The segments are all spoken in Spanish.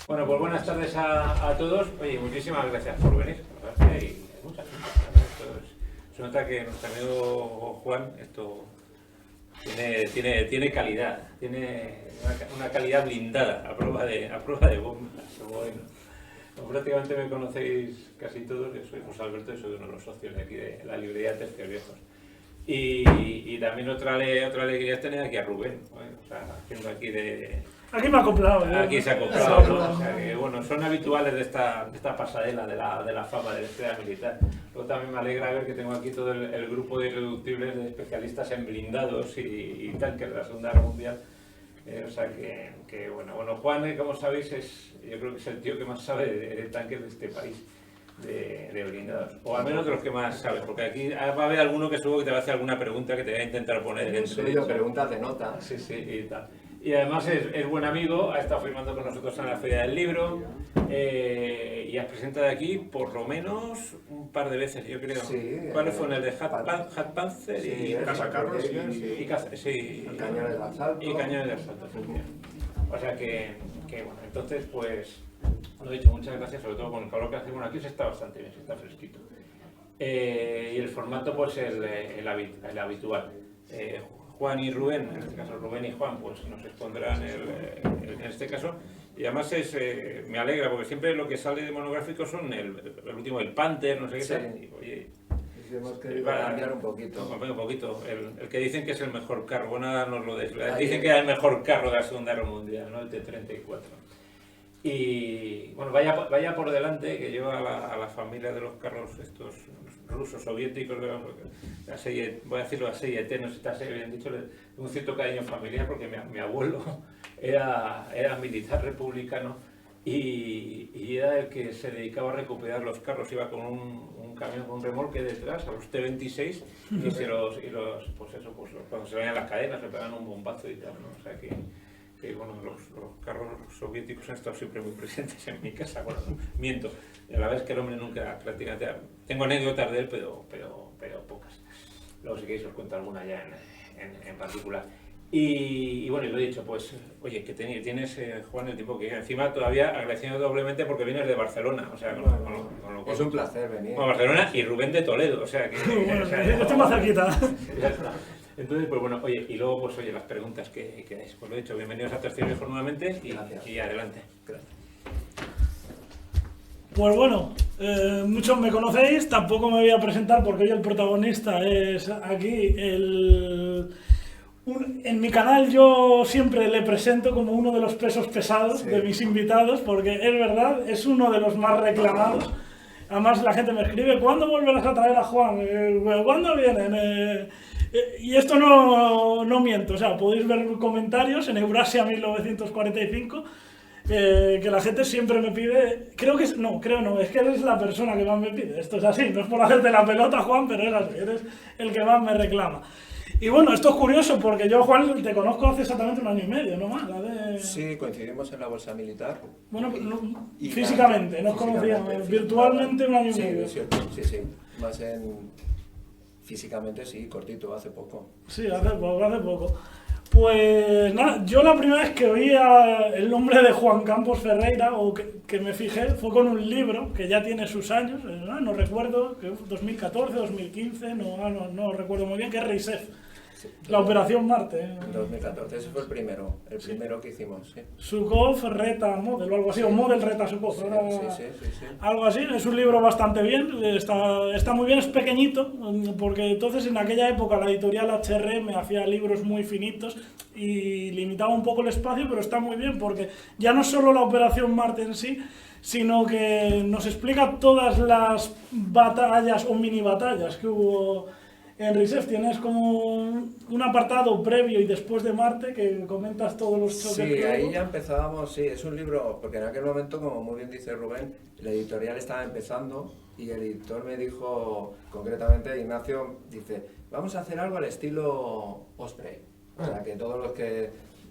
Bueno, pues buenas tardes a todos. Oye, muchísimas gracias por venir. Y muchas gracias. Se nota que nuestro amigo Juan esto tiene calidad, tiene una calidad blindada a prueba de bombas. Bueno, prácticamente me conocéis casi todos. Yo soy José Alberto y soy uno de los socios de aquí de la librería Tercios Viejos. Y también otra alegría es tener aquí a Rubén, bueno, o sea, haciendo aquí de... Aquí me ha acoplado. Aquí se ha acoplado, ¿no? O sea que, bueno, son habituales de esta pasarela de la fama de la estrella militar. Luego también me alegra ver que tengo aquí todo el grupo de irreductibles de especialistas en blindados y tanques de la Segunda Guerra Mundial. O sea que bueno, Juan, como sabéis, yo creo que es el tío que más sabe de tanques de este país. De blindados, o al menos de los que más sabes, porque aquí va a haber alguno que seguro que te va a hacer alguna pregunta que te voy a intentar poner entre preguntas de nota. Sí, y tal. Y además es buen amigo, ha estado firmando con nosotros en la Feria del Libro y has presentado aquí por lo menos un par de veces, yo creo. Sí, ¿Cuáles fueron? El de Hat Panzer sí, y Casa Carlos y Cañones de Asalto. Y Cañones de Asalto, efectivamente. O sea que bueno, entonces pues lo he dicho, muchas gracias, sobre todo con el calor que hace. Bueno, aquí se está bastante bien, se está fresquito. Y el formato pues el habitual. Juan y Rubén, en este caso Rubén y Juan, pues nos expondrán en este caso. Y además me alegra, porque siempre lo que sale de monográfico son el último, el Panther, no sé qué tal. Y, oye, hemos querido cambiar un poquito. Un poquito. El que dicen que es el mejor carro, bueno, nada nos lo desvela. Dicen que es el mejor carro de la Segunda Guerra Mundial, ¿no? El T-34. Y bueno, vaya por delante que yo a la familia de los carros estos rusos, soviéticos, la serie, voy a decirlo, la serie T, no sé si está bien dicho, un cierto cariño familiar porque mi abuelo era militar republicano y era el que se dedicaba a recuperar los carros, iba con un camión con un remolque detrás a los T-26 y pues cuando se veían las cadenas le pegaban un bombazo y tal, ¿no? O sea que bueno, los carros soviéticos han estado siempre muy presentes en mi casa. Bueno, miento, a la vez que el hombre nunca prácticamente... Tengo anécdotas de él, pero pocas. Luego si queréis os cuento alguna ya en particular. Y bueno, y lo he dicho, pues, oye, que tienes, Juan, el tiempo que encima todavía agradeciendo doblemente porque vienes de Barcelona, o sea, con lo cual... Es un placer venir. Bueno, Barcelona y Rubén de Toledo, o sea que... Bueno, o sea, yo estoy más cerquita. Ya está. Entonces, pues bueno, oye, y luego, pues oye, las preguntas que queráis. Pues lo he dicho, bienvenidos a Tercios Viejos nuevamente y adelante. Gracias. Pues bueno, muchos me conocéis, tampoco me voy a presentar porque hoy el protagonista es aquí en mi canal yo siempre le presento como uno de los pesos pesados de mis invitados, porque es verdad, es uno de los más reclamados. Además la gente me escribe, ¿cuándo volverás a traer a Juan? ¿Cuándo vienen? Y esto no miento, o sea, podéis ver comentarios en Eurasia 1945, que la gente siempre me pide, creo no, es que eres la persona que más me pide, esto es así, no es por hacerte la pelota, Juan, pero es así, eres el que más me reclama. Y bueno, esto es curioso porque yo, Juan, te conozco hace exactamente 1 año y medio, ¿no más? Sí, coincidimos en la bolsa militar. Bueno, físicamente, nos conocíamos, virtualmente 1 año y medio. Sí, más físicamente sí, cortito, hace poco. Sí, hace poco. Pues nada, yo la primera vez que oía el nombre de Juan Campos Ferreira, o que me fijé, fue con un libro que ya tiene sus años, no recuerdo, que 2014, 2015, no recuerdo muy bien, que es Reisef. Sí. La Operación Marte. En 2014, ese fue el primero que hicimos, sí. Sukhov Reta Model, o algo así, o Model Reta Sukhov. Sí. Algo así, es un libro bastante bien, está muy bien, es pequeñito, porque entonces en aquella época la editorial HRM hacía libros muy finitos y limitaba un poco el espacio, pero está muy bien porque ya no solo la Operación Marte en sí, sino que nos explica todas las batallas o mini batallas que hubo. En Reisef tienes como un apartado previo y después de Marte que comentas todos los choques. Sí, ahí ya empezábamos, sí, es un libro, porque en aquel momento, como muy bien dice Rubén, la editorial estaba empezando y el editor me dijo, concretamente Ignacio, dice, vamos a hacer algo al estilo Osprey. O sea, que todos los que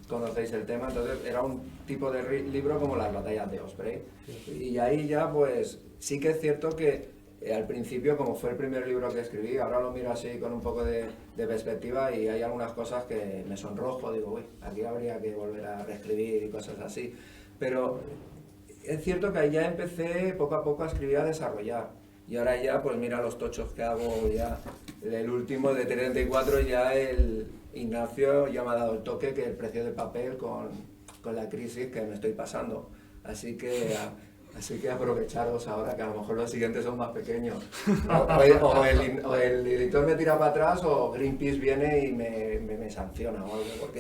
conocéis el tema, entonces era un tipo de libro como las batallas de Osprey. Y ahí ya, pues, sí que es cierto que al principio, como fue el primer libro que escribí, ahora lo miro así con un poco de perspectiva y hay algunas cosas que me sonrojo, digo, uy, aquí habría que volver a reescribir y cosas así. Pero es cierto que ahí ya empecé poco a poco a escribir, a desarrollar. Y ahora ya, pues mira los tochos que hago ya. El último de 34 ya el Ignacio ya me ha dado el toque que el precio del papel con la crisis que me estoy pasando. Así que aprovecharos ahora, que a lo mejor los siguientes son más pequeños. O el editor me tira para atrás o Greenpeace viene y me sanciona o algo.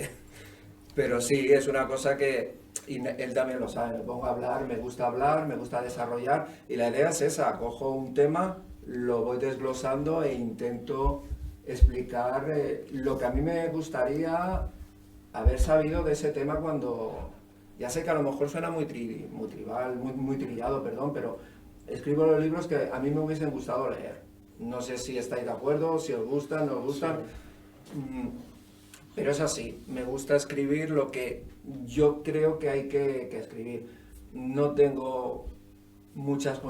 Pero sí, es una cosa que él también lo sabe. Me pongo a hablar, me gusta desarrollar. Y la idea es esa, cojo un tema, lo voy desglosando e intento explicar lo que a mí me gustaría haber sabido de ese tema cuando... Ya sé que a lo mejor suena muy tribal, muy trillado, perdón, pero escribo los libros que a mí me hubiesen gustado leer. No sé si estáis de acuerdo, si os gustan, no os gustan, pero es así. Me gusta escribir lo que yo creo que hay que escribir. No tengo muchos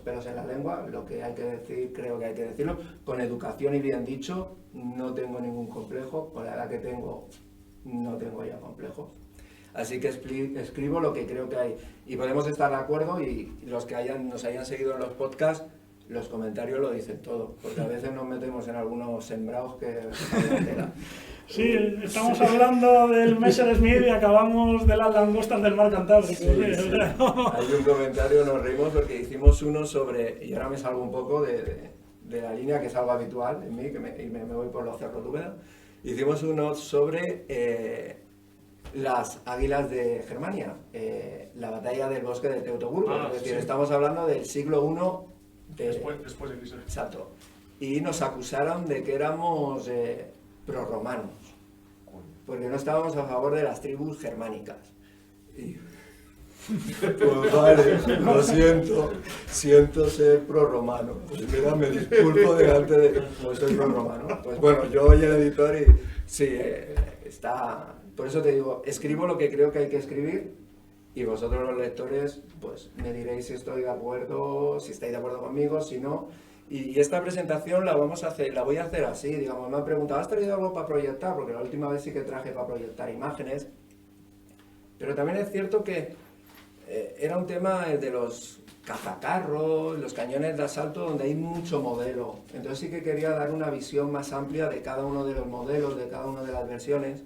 pelos en la lengua, lo que hay que decir creo que hay que decirlo. Con educación y bien dicho, no tengo ningún complejo, con la edad que tengo no tengo ya complejos. Así que escribo lo que creo que hay. Y podemos estar de acuerdo y los que nos hayan seguido en los podcasts, los comentarios lo dicen todo. Porque a veces nos metemos en algunos sembrados que... Sí, estamos hablando del Messerschmitt y acabamos de las langostas del mar Cantábrico. Sí. Hay un comentario, nos reímos porque hicimos uno sobre... Y ahora me salgo un poco de la línea, que es algo habitual en mí, y me voy por los cerros de Úbeda. Hicimos uno sobre... las águilas de Germania, la batalla del bosque de Teutoburgo, es decir, estamos hablando del siglo I después de Cristo. Exacto. Y nos acusaron de que éramos prorromanos, porque no estábamos a favor de las tribus germánicas. Y... Pues vale, lo siento ser prorromano. Primero me disculpo delante de... Pues soy prorromano. Pues bueno, yo soy el editor y sí, está... Por eso te digo, escribo lo que creo que hay que escribir y vosotros los lectores pues me diréis si estoy de acuerdo, si estáis de acuerdo conmigo, si no. Y esta presentación la voy a hacer así, digamos, me han preguntado, ¿has traído algo para proyectar? Porque la última vez sí que traje para proyectar imágenes. Pero también es cierto que era un tema el de los cazacarros, los cañones de asalto, donde hay mucho modelo. Entonces sí que quería dar una visión más amplia de cada uno de los modelos, de cada una de las versiones.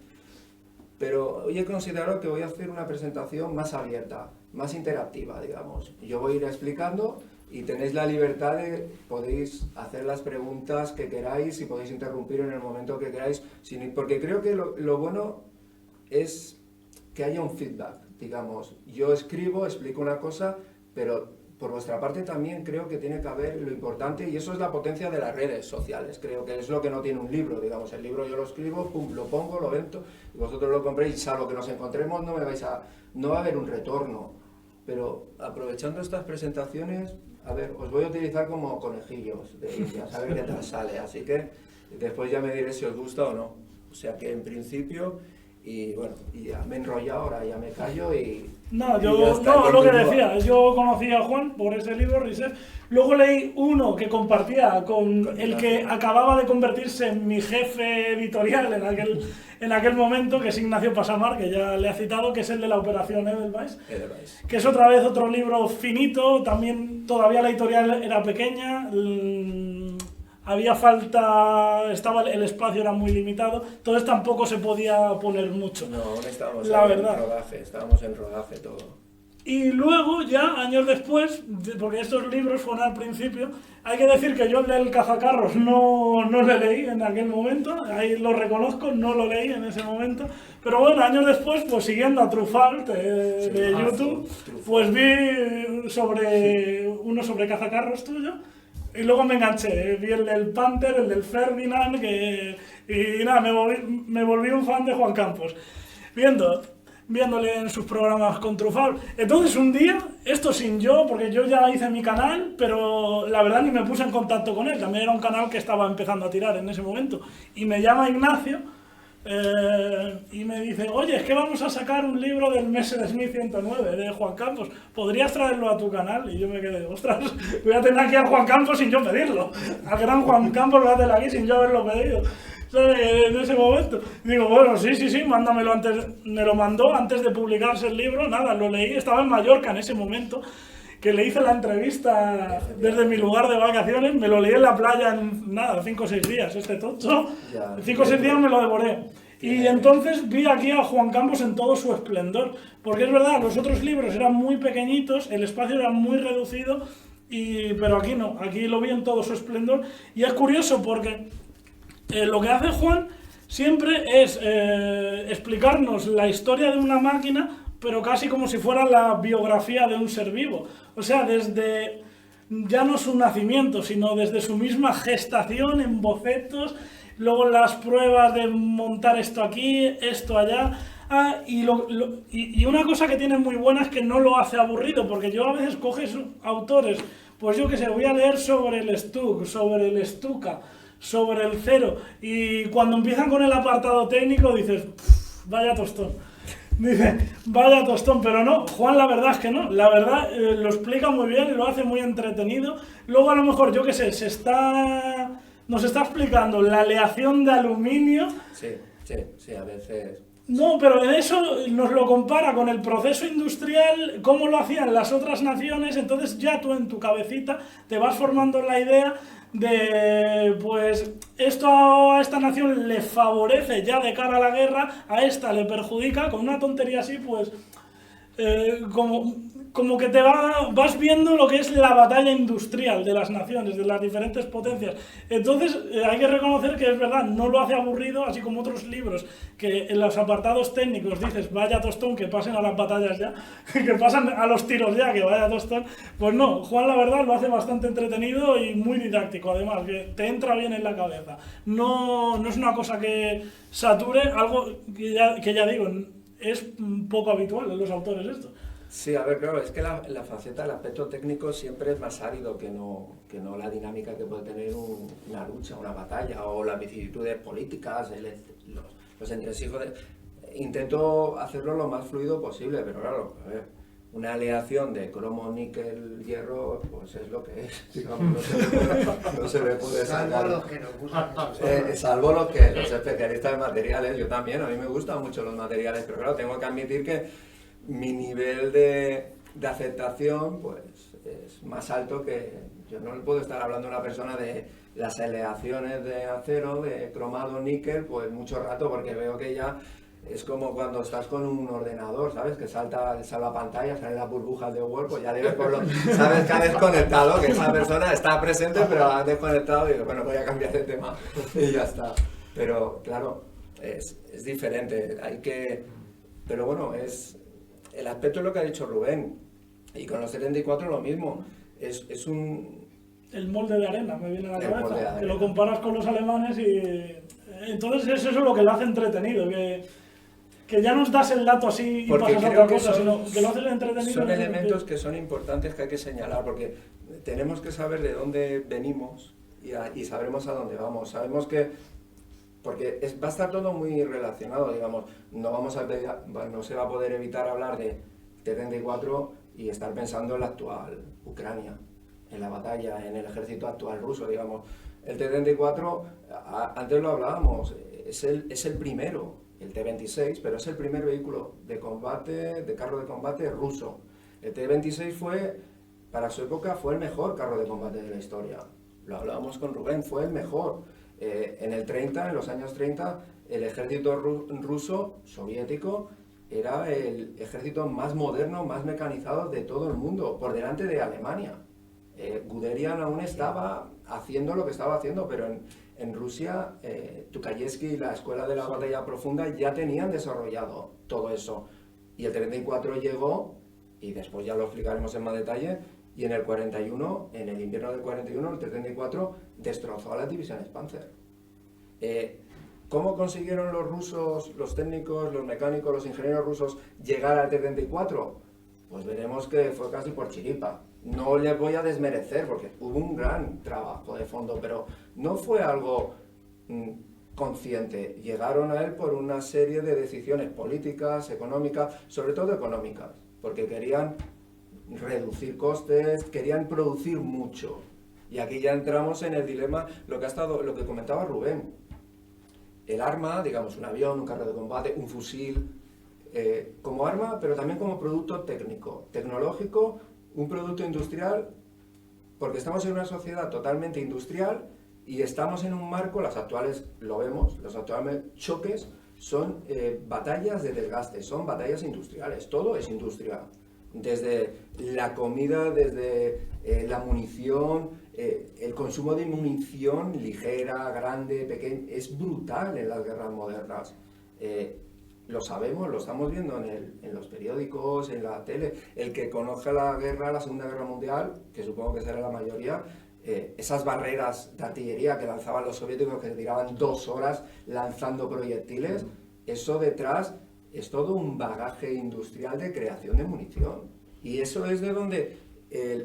Pero hoy he considerado que voy a hacer una presentación más abierta, más interactiva, digamos. Yo voy a ir explicando y tenéis la libertad de, podéis hacer las preguntas que queráis y podéis interrumpir en el momento que queráis, porque creo que lo bueno es que haya un feedback, digamos. Yo escribo, explico una cosa, pero por vuestra parte también creo que tiene que haber lo importante, y eso es la potencia de las redes sociales, creo que es lo que no tiene un libro, digamos, el libro yo lo escribo, pum, lo pongo, lo vendo, y vosotros lo compréis, salvo que nos encontremos no va a haber un retorno, pero aprovechando estas presentaciones, a ver, os voy a utilizar como conejillos de Indias, a ver qué tal sale, así que después ya me diré si os gusta o no, o sea que en principio... Y bueno, y ya me he enrollado, ahora ya me callo y... No, lo que decía, yo conocí a Juan por ese libro, Reset. Luego leí uno que compartía con el que acababa de convertirse en mi jefe editorial en aquel momento, que es Ignacio Pasamar, que ya le ha citado, que es el de la Operación Edelweiss, que es otra vez otro libro finito, también todavía la editorial era pequeña, había falta, el espacio era muy limitado, entonces tampoco se podía poner mucho. No, estábamos en rodaje todo. Y luego ya, años después, porque estos libros fueron al principio, hay que decir que yo el del cazacarros no le leí en aquel momento, ahí lo reconozco, no lo leí en ese momento, pero bueno, años después, pues siguiendo a Truffaut de YouTube, pues vi uno sobre cazacarros tuyo. Y luego me enganché, vi el del Panther, el del Ferdinand, y nada, me volví un fan de Juan Campos, viéndole en sus programas con Truffaut. Entonces un día, esto sin yo, porque yo ya hice mi canal, pero la verdad ni me puse en contacto con él, también era un canal que estaba empezando a tirar en ese momento, y me llama Ignacio, y me dice, oye, es que vamos a sacar un libro del Messerschmitt 109 de Juan Campos, ¿podrías traerlo a tu canal? Y yo me quedé, ostras, voy a tener aquí a Juan Campos sin yo pedirlo, al gran Juan Campos voy a tener aquí sin yo haberlo pedido. ¿sabes? En ese momento. Digo, bueno, sí, mándamelo antes, me lo mandó antes de publicarse el libro, nada, lo leí, estaba en Mallorca en ese momento, que le hice la entrevista desde mi lugar de vacaciones, me lo leí en la playa en, nada, 5 o 6 días, este tocho, 5 o 6 días me lo devoré. Y entonces vi aquí a Juan Campos en todo su esplendor, porque es verdad, los otros libros eran muy pequeñitos, el espacio era muy reducido, pero aquí no, aquí lo vi en todo su esplendor. Y es curioso porque lo que hace Juan siempre es explicarnos la historia de una máquina, pero casi como si fuera la biografía de un ser vivo. O sea, desde ya no su nacimiento, sino desde su misma gestación en bocetos, luego las pruebas de montar esto aquí, esto allá. Y una cosa que tiene muy buena es que no lo hace aburrido, porque yo a veces coges autores, pues yo que sé, voy a leer sobre el Stuck, sobre el Stuka, sobre el Cero, y cuando empiezan con el apartado técnico dices, vaya tostón. Dice, vaya tostón, pero no, Juan la verdad es que no, la verdad lo explica muy bien y lo hace muy entretenido. Luego a lo mejor, yo que sé, nos está explicando la aleación de aluminio. Sí, a veces. No, pero en eso nos lo compara con el proceso industrial, cómo lo hacían las otras naciones, entonces ya tú en tu cabecita te vas formando la idea de, pues, esto a esta nación le favorece ya de cara a la guerra, a esta le perjudica, con una tontería así, pues, como que te vas viendo lo que es la batalla industrial de las naciones, de las diferentes potencias. Entonces hay que reconocer que es verdad, no lo hace aburrido, así como otros libros que en los apartados técnicos dices, vaya tostón, que pasen a las batallas ya, que pasan a los tiros ya, que vaya tostón. Pues no, Juan la verdad lo hace bastante entretenido y muy didáctico, además, que te entra bien en la cabeza. No es una cosa que sature, algo que ya digo, es poco habitual en los autores esto. Sí, a ver, claro, es que la faceta, el aspecto técnico siempre es más árido que no la dinámica que puede tener una lucha, una batalla, o las vicisitudes políticas, los entresijos. Intento hacerlo lo más fluido posible, pero claro, a ver, una aleación de cromo, níquel, hierro, pues es lo que es, digamos, no se le puede sacar. Salvo los que nos gustan. Salvo los especialistas en materiales, yo también, a mí me gustan mucho los materiales, pero claro, tengo que admitir que mi nivel de aceptación pues es más alto que... Yo no le puedo estar hablando a una persona de las aleaciones de acero, de cromado, níquel, pues mucho rato, porque veo que ya es como cuando estás con un ordenador, ¿sabes? Que salta el salvapantallas, salen las burbujas de Word, pues ya debes sabes que ha desconectado, que esa persona está presente, pero ha desconectado y digo, bueno, voy a cambiar de tema y ya está. Pero claro, es diferente, pero bueno, el aspecto es lo que ha dicho Rubén, y con los 74 lo mismo, es un... El molde de arena me viene a la cabeza, que lo comparas con los alemanes y... Entonces es eso lo que lo hace entretenido, que ya nos das el dato así y porque pasas a otra cosa, sino que lo haces entretenido. Son elementos que son importantes que hay que señalar, porque tenemos que saber de dónde venimos y sabremos a dónde vamos. Sabemos que, porque va a estar todo muy relacionado, digamos, no se va a poder evitar hablar de T-34 y estar pensando en la actual Ucrania, en la batalla, en el ejército actual ruso, digamos. El T-34, antes lo hablábamos, es el primero. El T-26, pero es el primer vehículo de combate, de carro de combate ruso. El T-26 para su época, fue el mejor carro de combate de la historia. Lo hablábamos con Rubén, fue el mejor. En los años 30, el ejército ruso, soviético, era el ejército más moderno, más mecanizado de todo el mundo, por delante de Alemania. Guderian aún estaba haciendo lo que estaba haciendo, pero en Rusia, Tukhachevsky y la Escuela de la Batalla Profunda ya tenían desarrollado todo eso. Y el 34 llegó, y después ya lo explicaremos en más detalle, y en el 41, en el invierno del 41, el 34 destrozó a las divisiones Panzer. ¿Cómo consiguieron los rusos, los técnicos, los mecánicos, los ingenieros rusos llegar al T-34? Pues veremos que fue casi por chiripa. No les voy a desmerecer porque hubo un gran trabajo de fondo, pero no fue algo consciente. Llegaron a él por una serie de decisiones políticas, económicas, sobre todo económicas, porque querían reducir costes, querían producir mucho. Y aquí ya entramos en el dilema, lo que comentaba Rubén. el arma, digamos un avión, un carro de combate, un fusil, como arma, pero también como producto técnico, tecnológico, un producto industrial, porque estamos en una sociedad totalmente industrial y estamos en un marco, las actuales, lo vemos, los actuales choques son batallas de desgaste, son batallas industriales, todo es industria, desde la comida, desde la munición, el consumo de munición ligera, grande, pequeña, es brutal en las guerras modernas. Lo sabemos, lo estamos viendo en los periódicos, en la tele. El que conozca la guerra, la Segunda Guerra Mundial, que supongo que será la mayoría, esas barreras de artillería que lanzaban los soviéticos, que tiraban 2 horas lanzando proyectiles, eso detrás es todo un bagaje industrial de creación de munición. Y eso es de donde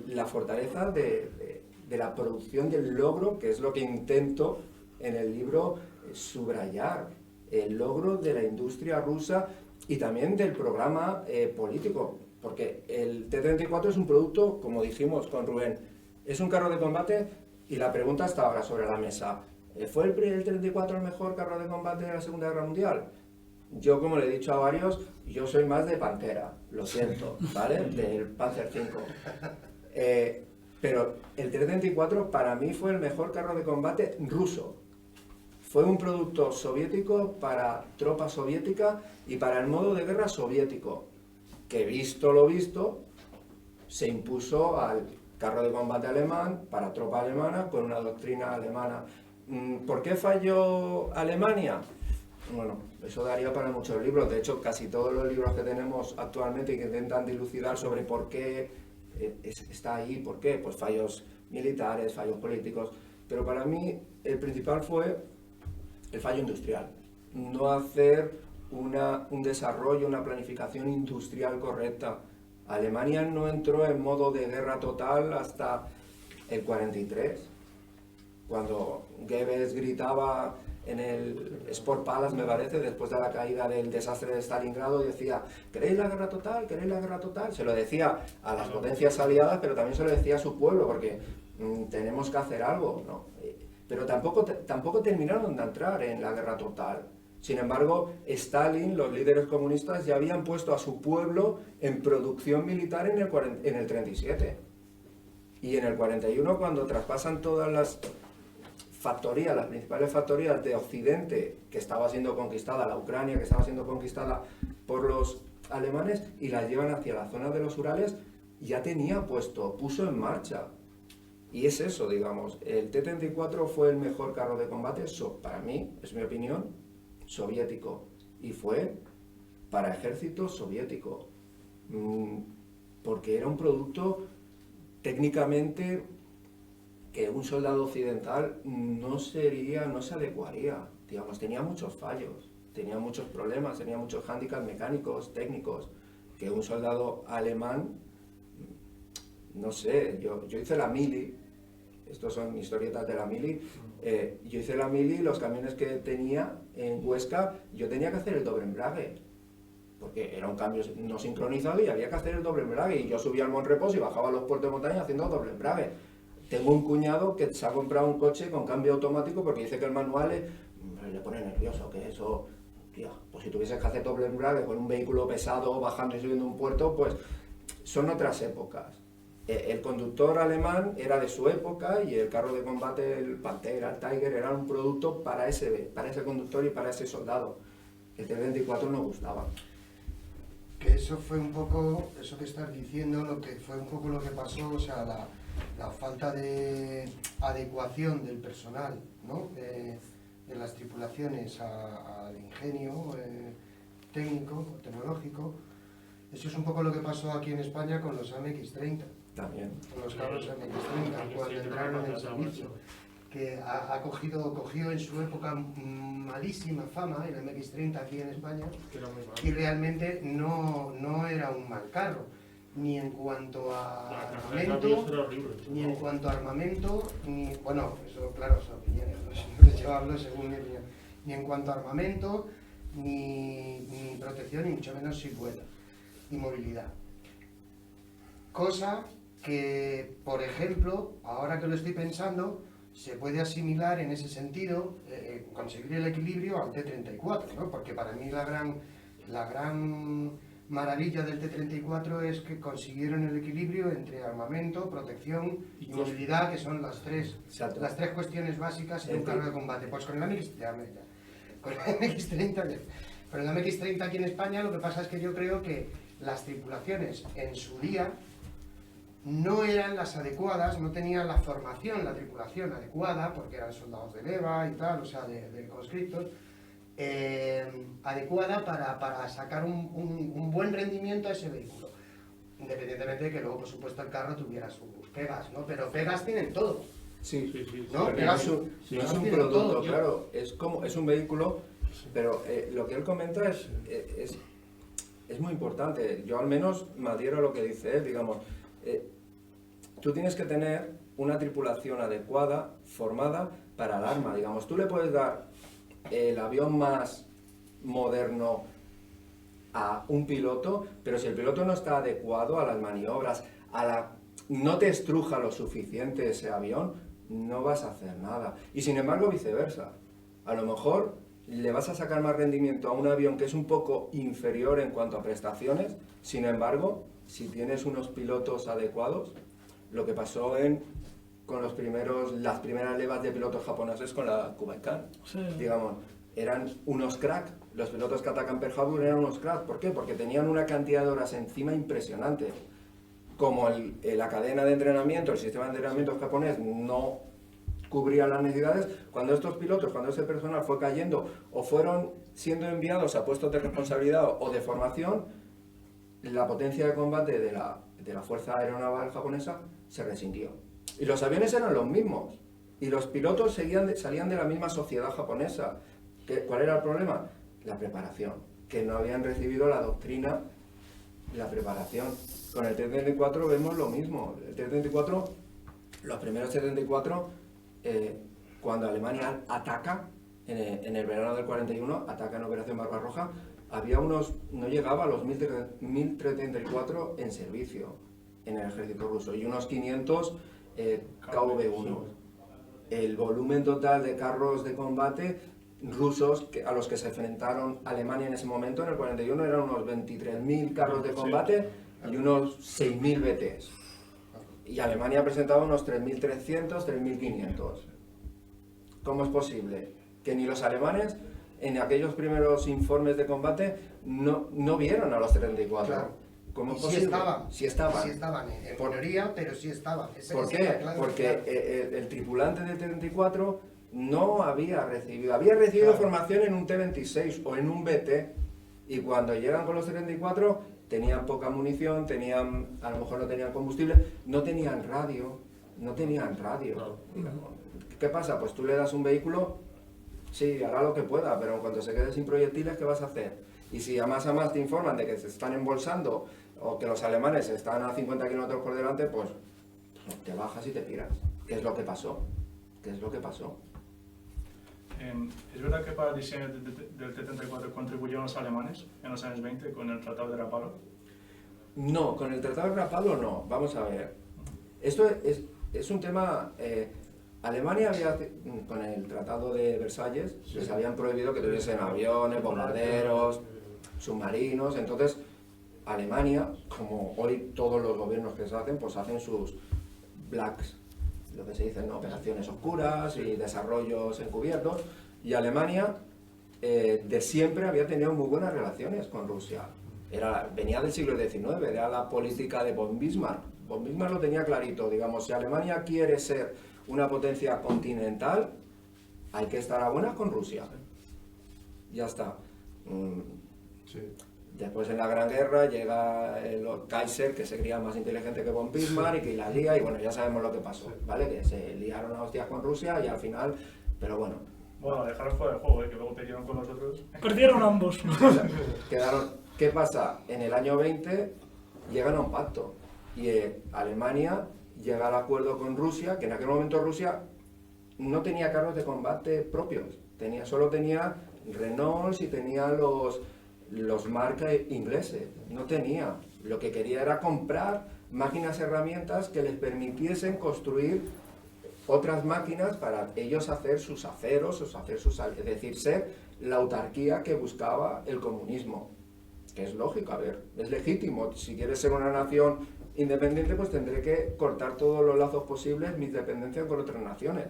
la fortaleza de la producción del logro, que es lo que intento en el libro subrayar, el logro de la industria rusa y también del programa político, porque el T-34 es un producto, como dijimos con Rubén, es un carro de combate y la pregunta está ahora sobre la mesa. ¿Fue el T-34 el mejor carro de combate de la Segunda Guerra Mundial? Yo, como le he dicho a varios, yo soy más de Pantera, lo siento, ¿vale? Del Panzer V. Pero el T-34 para mí fue el mejor carro de combate ruso. Fue un producto soviético para tropa soviética y para el modo de guerra soviético, que visto lo visto, se impuso al carro de combate alemán para tropa alemana con una doctrina alemana. ¿Por qué falló Alemania? Bueno, eso daría para muchos libros. De hecho, casi todos los libros que tenemos actualmente y que intentan dilucidar sobre por qué está ahí, por qué, pues fallos militares, fallos políticos. Pero para mí el principal fue el fallo industrial. No hacer un desarrollo, una planificación industrial correcta. Alemania no entró en modo de guerra total hasta el 43, cuando Goebbels gritaba en el Sport Palace, me parece, después de la caída del desastre de Stalingrado, decía: ¿queréis la guerra total? ¿Queréis la guerra total? Se lo decía a las potencias aliadas, pero también se lo decía a su pueblo, porque tenemos que hacer algo, ¿no? Pero tampoco terminaron de entrar en la guerra total. Sin embargo, Stalin, los líderes comunistas, ya habían puesto a su pueblo en producción militar en el 37. Y en el 41, cuando traspasan todas las factorías, las principales factorías de Occidente, que estaba siendo conquistada, la Ucrania, que estaba siendo conquistada por los alemanes, y las llevan hacia la zona de los Urales, ya puso en marcha. Y es eso, digamos, el T-34 fue el mejor carro de combate, para mí, es mi opinión, soviético, y fue para ejército soviético, porque era un producto técnicamente que un soldado occidental no se adecuaría, digamos, tenía muchos fallos, tenía muchos problemas, tenía muchos hándicaps mecánicos, técnicos, que un soldado alemán, no sé, yo hice la mili, estos son historietas de la mili, yo hice la mili, los camiones que tenía en Huesca, yo tenía que hacer el doble embrague, porque era un cambio no sincronizado y había que hacer el doble embrague, y yo subía al Monrepos y bajaba a los puertos de montaña haciendo doble embrague. Tengo un cuñado que se ha comprado un coche con cambio automático porque dice que el manual le pone nervioso, que eso, tío, pues si tuvieses que hacer doble embrague con un vehículo pesado bajando y subiendo un puerto, pues son otras épocas. El conductor alemán era de su época y el carro de combate, el Pantera, el Tiger, era un producto para ese conductor y para ese soldado. El T-34 no gustaba. Que eso fue un poco, eso que estás diciendo, lo que fue un poco lo que pasó, o sea, la falta de adecuación del personal, ¿no? de las tripulaciones al ingenio técnico, tecnológico. Eso es un poco lo que pasó aquí en España con los MX-30. También. Con los carros MX-30, cuando entraron en el servicio. Que cogió en su época malísima fama el MX-30 aquí en España, y realmente no era un mal carro, ni en cuanto a armamento, ni, bueno, eso claro, son opiniones, ¿no? Yo hablo según mi opinión, ni en cuanto a armamento, ni protección, ni mucho menos silueta y movilidad. Cosa que, por ejemplo, ahora que lo estoy pensando, se puede asimilar en ese sentido, conseguir el equilibrio al T-34, ¿no? Porque para mí la gran maravilla del T-34 es que consiguieron el equilibrio entre armamento, protección y movilidad, que son las tres cuestiones básicas en un carro de combate. Pues con el MX-30 aquí en España lo que pasa es que yo creo que las tripulaciones en su día no eran las adecuadas, no tenían la formación, la tripulación adecuada, porque eran soldados de leva y tal, o sea, de conscriptos, adecuada para sacar un buen rendimiento a ese vehículo. Independientemente de que luego, por supuesto, el carro tuviera sus pegas, ¿no? Pero pegas tienen todo. Sí, ¿no? No es un producto, todo, claro, es un vehículo, pero lo que él comenta es muy importante. Yo al menos me adhiero a lo que dice él, digamos. Tú tienes que tener una tripulación adecuada, formada para el arma. Digamos, tú le puedes dar el avión más moderno a un piloto, pero si el piloto no está adecuado a las maniobras, no te estruja lo suficiente ese avión, no vas a hacer nada. Y sin embargo, viceversa. A lo mejor le vas a sacar más rendimiento a un avión que es un poco inferior en cuanto a prestaciones, sin embargo, si tienes unos pilotos adecuados, lo que pasó con las primeras levas de pilotos japoneses con la Kublai-Khan, digamos, eran unos cracks. Los pilotos que atacan Pearl Harbor eran unos cracks. ¿Por qué? Porque tenían una cantidad de horas encima impresionante. Como la cadena de entrenamiento, el sistema de entrenamiento japonés no cubría las necesidades, cuando ese personal fue cayendo o fueron siendo enviados a puestos de responsabilidad o de formación, la potencia de combate de la Fuerza Aeronaval japonesa se resintió. Y los aviones eran los mismos. Y los pilotos salían de la misma sociedad japonesa. ¿Cuál era el problema? La preparación. Que no habían recibido la doctrina, la preparación. Con el T-34 vemos lo mismo. El T-34, los primeros T-34, cuando Alemania ataca, en el verano del 41, ataca en Operación Barbarroja, no llegaba a los 1034 en servicio en el ejército ruso y unos 500 KV-1. El volumen total de carros de combate rusos a los que se enfrentaron Alemania en ese momento, en el 41, eran unos 23.000 carros de combate y unos 6.000 BTs. Y Alemania presentaba unos 3.300, 3.500. ¿Cómo es posible que ni los alemanes, en aquellos primeros informes de combate, no vieron a los 34? Claro. ¿Cómo es Sí posible? estaban. Sí estaban, en minoría, pero sí estaban. ¿Por qué? Porque el tripulante del T-34 no había recibido formación en un T-26 o en un BT, y cuando llegan con los T-34 tenían poca munición, a lo mejor no tenían combustible, no tenían radio. ¿Qué pasa? Pues tú le das un vehículo, sí, hará lo que pueda, pero en cuanto se quede sin proyectiles, ¿qué vas a hacer? Y si a más te informan de que se están embolsando o que los alemanes están a 50 kilómetros por delante, pues te bajas y te tiras. ¿Qué es lo que pasó? ¿Es verdad que para el diseño del T-34 contribuyeron los alemanes en los años 20 con el Tratado de Rapallo? No, con el Tratado de Rapallo no. Vamos a ver. Esto es un tema... Alemania con el Tratado de Versalles, les habían prohibido que tuviesen aviones, bombarderos, submarinos. Entonces, Alemania, como hoy todos los gobiernos que se hacen, pues hacen sus blacks, lo que se dice, ¿no? Operaciones oscuras y desarrollos encubiertos. Y Alemania de siempre había tenido muy buenas relaciones con Rusia. Venía del siglo XIX, era la política de von Bismarck. Von Bismarck lo tenía clarito, digamos, si Alemania quiere ser una potencia continental, hay que estar a buenas con Rusia. Ya está. Después en la Gran Guerra llega el Kaiser, que se creía más inteligente que von Bismarck y que la lía, y bueno, ya sabemos lo que pasó, ¿vale? Que se liaron a hostias con Rusia y al final, pero bueno. Bueno, dejaros fuera del juego, que luego perdieron con nosotros. Perdieron ambos. ¿Qué pasa? En el año 20 llegan a un pacto y Alemania llega al acuerdo con Rusia, que en aquel momento Rusia no tenía carros de combate propios, solo tenía Renault y tenía los marcas ingleses, no tenía. Lo que quería era comprar máquinas, herramientas que les permitiesen construir otras máquinas para ellos hacer sus aceros, es decir, ser la autarquía que buscaba el comunismo. Que es lógico, a ver, es legítimo. Si quieres ser una nación independiente, pues tendré que cortar todos los lazos posibles, mis dependencias con otras naciones.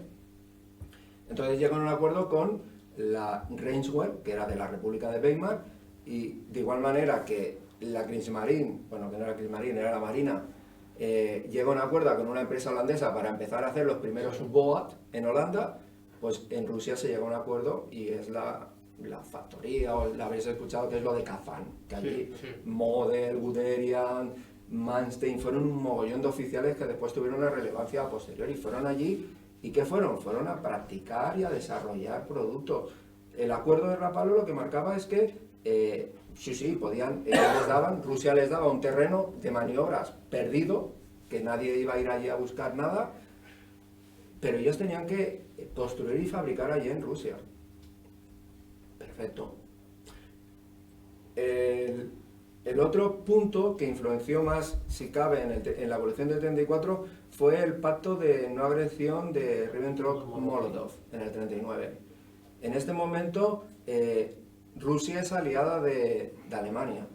Entonces llegan a un acuerdo con la Reichswehr, que era de la República de Weimar, y de igual manera que la Kriegsmarine, bueno, que no era Kriegsmarine, era la Marina, llega a un acuerdo con una empresa holandesa para empezar a hacer los primeros U-Boat en Holanda, pues en Rusia se llega a un acuerdo y es la factoría, o la habéis escuchado, que es lo de Kazán, que allí Model, Guderian, Manstein, fueron un mogollón de oficiales que después tuvieron una relevancia posterior y fueron allí, ¿y qué fueron? Fueron a practicar y a desarrollar productos. El acuerdo de Rapallo lo que marcaba es que sí, podían, Rusia les daba un terreno de maniobras perdido, que nadie iba a ir allí a buscar nada, pero ellos tenían que construir y fabricar allí en Rusia. Perfecto. El otro punto que influenció más, si cabe, en la evolución del 34 fue el pacto de no agresión de Ribbentrop-Molotov en el 39. En este momento, Rusia es aliada de Alemania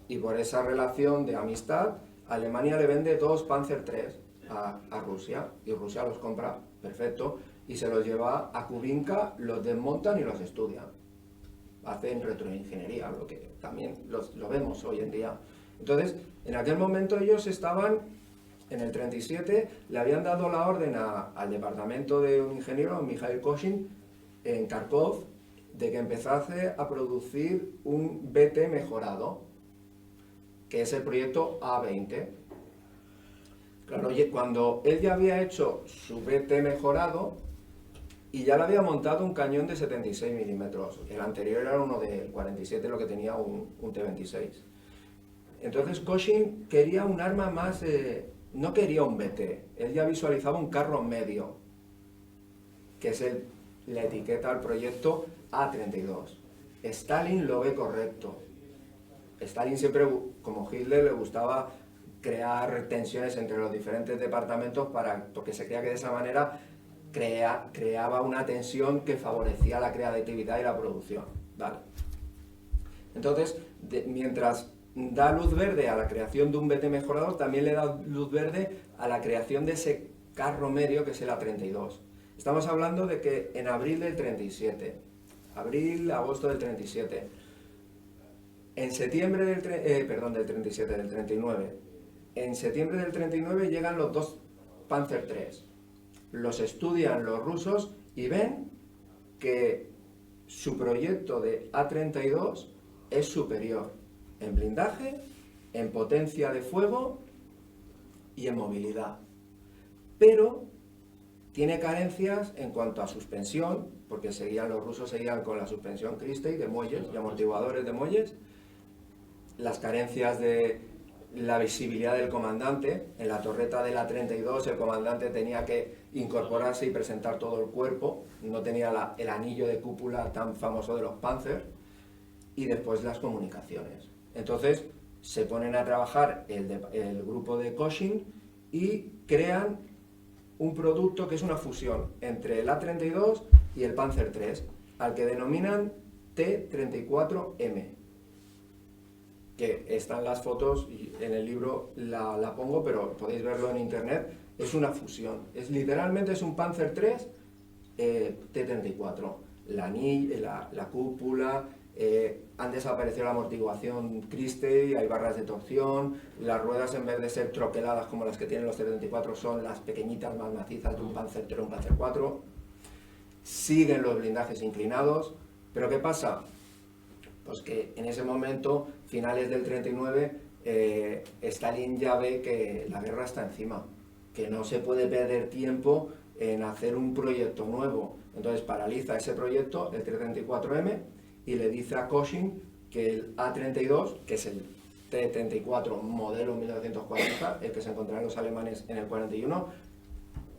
y por esa relación de amistad, Alemania le vende 2 Panzer III a Rusia y Rusia los compra, perfecto, y se los lleva a Kubinka, los desmontan y los estudian. Hacen retroingeniería, lo que también lo vemos hoy en día. Entonces, en aquel momento ellos estaban, en el 37, le habían dado la orden al departamento de un ingeniero, Mikhail Koshin, en Kharkov, de que empezase a producir un BT mejorado, que es el proyecto A-20. Claro, cuando él ya había hecho su BT mejorado, y ya le había montado un cañón de 76 milímetros. El anterior era uno de 47, lo que tenía un T-26. Entonces Koshin quería un arma más, no quería un BT, él ya visualizaba un carro medio, que es la etiqueta al proyecto A-32. Stalin lo ve correcto. Stalin siempre, como Hitler, le gustaba crear tensiones entre los diferentes departamentos porque se creía que de esa manera creaba una tensión que favorecía la creatividad y la producción. ¿Vale? Entonces, mientras da luz verde a la creación de un BT mejorado, también le da luz verde a la creación de ese carro medio que es el A-32. Estamos hablando de que en abril del 37, agosto del 37, en septiembre del 39, en septiembre del 39 llegan los 2 Panzer III. Los estudian los rusos y ven que su proyecto de A-32 es superior en blindaje, en potencia de fuego y en movilidad. Pero tiene carencias en cuanto a suspensión, porque los rusos seguían con la suspensión Christie de muelles y amortiguadores de muelles, las carencias de la visibilidad del comandante. En la torreta de la 32 el comandante tenía que incorporarse y presentar todo el cuerpo, no tenía el anillo de cúpula tan famoso de los Panzer, y después las comunicaciones. Entonces se ponen a trabajar el grupo de Koshin y crean un producto que es una fusión entre el A-32 y el Panzer III, al que denominan T-34M. Que están las fotos, y en el libro la pongo, pero podéis verlo en internet. Es una fusión, literalmente es un Panzer III T-34. La cúpula, han desaparecido la amortiguación Christie, hay barras de torsión, las ruedas, en vez de ser troqueladas como las que tienen los T-34, son las pequeñitas más macizas de un Panzer III o un Panzer IV. Siguen los blindajes inclinados, pero ¿qué pasa? Pues que en ese momento, finales del 39, Stalin ya ve que la guerra está encima, que no se puede perder tiempo en hacer un proyecto nuevo. Entonces paraliza ese proyecto, el T-34M, y le dice a Koshin que el A-32, que es el T-34 modelo 1940, el que se encontrarán los alemanes en el 41,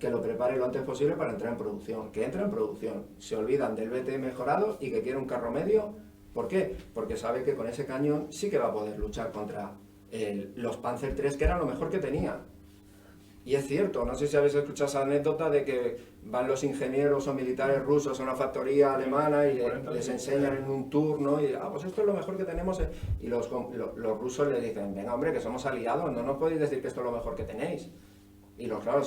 que lo prepare lo antes posible para entrar en producción. Que entra en producción, se olvidan del BT mejorado y que quiere un carro medio. ¿Por qué? Porque sabe que con ese cañón sí que va a poder luchar contra los Panzer III, que era lo mejor que tenía. Y es cierto, no sé si habéis escuchado esa anécdota de que van los ingenieros o militares rusos a una factoría alemana y les enseñan en un tour, ¿no? Y pues esto es lo mejor que tenemos. Y los rusos les dicen, venga hombre, que somos aliados, no nos podéis decir que esto es lo mejor que tenéis. Y claro,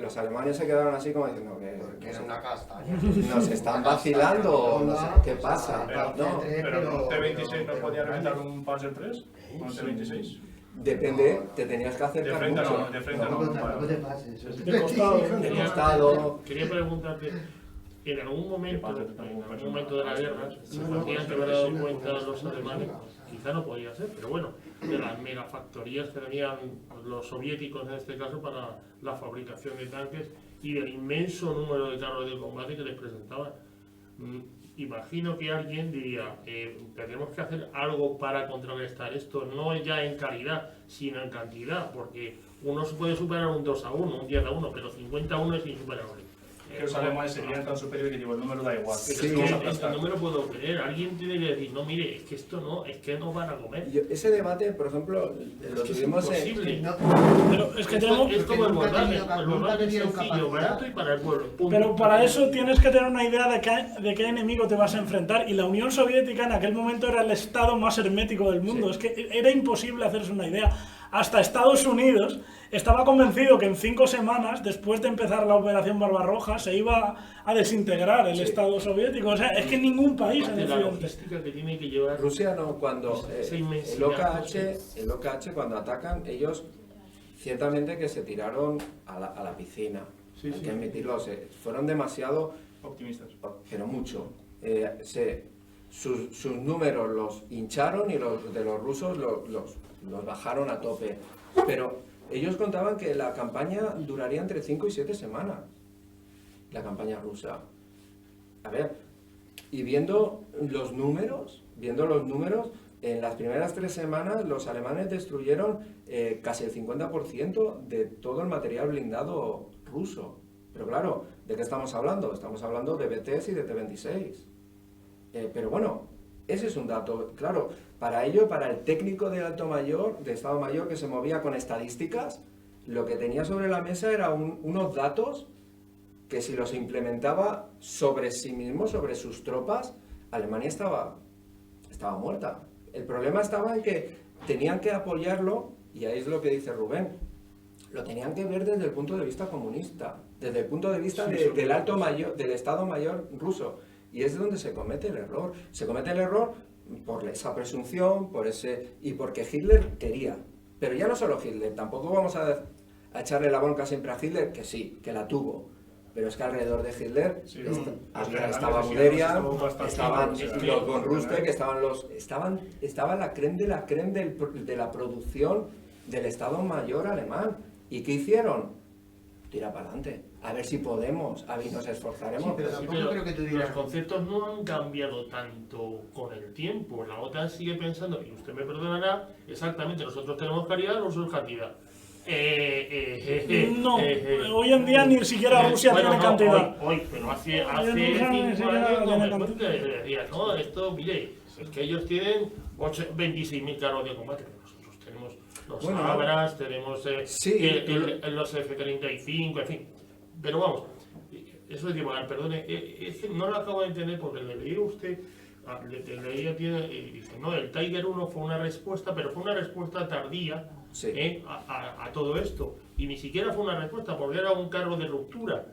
los alemanes se quedaron así como diciendo que era una casta. Nos están vacilando, no sé qué pasa. Pero ¿no T-26 no podía reventar un Panzer III? ¿Un T-26? Depende, te tenías que acercar De frente mucho. no, de frente no. No te pases. De costado. De costado. Quería preguntarte, en algún momento de la guerra, se podían haber dado cuenta los alemanes, quizá no podía ser, pero bueno, de las megafactorías que tenían los soviéticos en este caso para la fabricación de tanques y del inmenso número de carros de combate que les presentaban. Imagino que alguien diría, tenemos que hacer algo para contrarrestar esto, no ya en calidad, sino en cantidad, porque uno se puede superar un 2-1, un 10-1, pero 50-1 es insuperable. Que los alemanes serían tan superiores que digo, el número da igual. Sí, Es que vamos a Esto aplastar. no me lo puedo creer, alguien tiene que decir, no, mire, es que esto no, es que no van a comer. Ese debate, por ejemplo, lo Es tuvimos en... imposible. Pero es que Esto tenemos... es como el nunca bordado, tenido- el nunca bordado es tenido sencillo, capacidad. barato y para el pueblo. punto. Pero para eso tienes que tener una idea de qué enemigo te vas a enfrentar. Y la Unión Soviética en aquel momento era el estado más hermético del mundo. Es que era imposible hacerse una idea. Hasta Estados Unidos estaba convencido que en 5 semanas, después de empezar la Operación Barbarroja, se iba a desintegrar el Estado soviético. O sea, es que ningún país ha de la decidido. logística que tiene que llevar. Rusia no, cuando Esa el inmensidad, OKH cuando atacan, ellos ciertamente que se tiraron a la piscina. Sí, Hay sí. que admitirlo, fueron demasiado, Optimistas. pero mucho. Sus números los hincharon y los de los rusos los bajaron a tope. Pero ellos contaban que la campaña duraría entre 5 y 7 semanas. La campaña rusa. A ver, y viendo los números, en las primeras 3 semanas los alemanes destruyeron casi el 50% de todo el material blindado ruso. Pero claro, ¿de qué estamos hablando? Estamos hablando de BTs y de T-26. Pero bueno, ese es un dato. Claro, para ello, para el técnico de Estado Mayor que se movía con estadísticas, lo que tenía sobre la mesa era unos datos que si los implementaba sobre sí mismo, sobre sus tropas, Alemania estaba muerta. El problema estaba en que tenían que apoyarlo, y ahí es lo que dice Rubén, lo tenían que ver desde el punto de vista comunista, desde el punto de vista del alto mayor, del Estado Mayor ruso. Y es donde se comete el error. Se comete el error por esa presunción, y porque Hitler quería. Pero ya no solo Hitler, tampoco vamos a echarle la bronca siempre a Hitler, que sí, que la tuvo. Pero es que alrededor de Hitler Sí, estaba Guderian, estaban bastante, los von Rundstedt, estaba la creme de la creme de la producción del Estado Mayor alemán. ¿Y qué hicieron? Tira para adelante, a ver si podemos, a ver, nos esforzaremos. Sí, pero Sí, tampoco pero creo que tú los digas. conceptos no han cambiado tanto con el tiempo. La OTAN sigue pensando, y usted me perdonará, exactamente, nosotros tenemos calidad, nosotros cantidad. No, hoy en día ni siquiera Rusia bueno, tiene no, cantidad. Hoy, pero hace Hoy en día ni 5 siquiera años no tiene me cantidad. cuenta, decía, no, esto, mire, es que ellos tienen 26.000 carros de combate, pero nosotros tenemos los Bueno, Abras, tenemos sí, los F-35, en fin. Pero vamos, eso es divagar, perdone, es que no lo acabo de entender porque le leí a usted, y dice, no, el Tiger 1 fue una respuesta, pero fue una respuesta tardía Sí. a todo esto. Y ni siquiera fue una respuesta porque era un cargo de ruptura.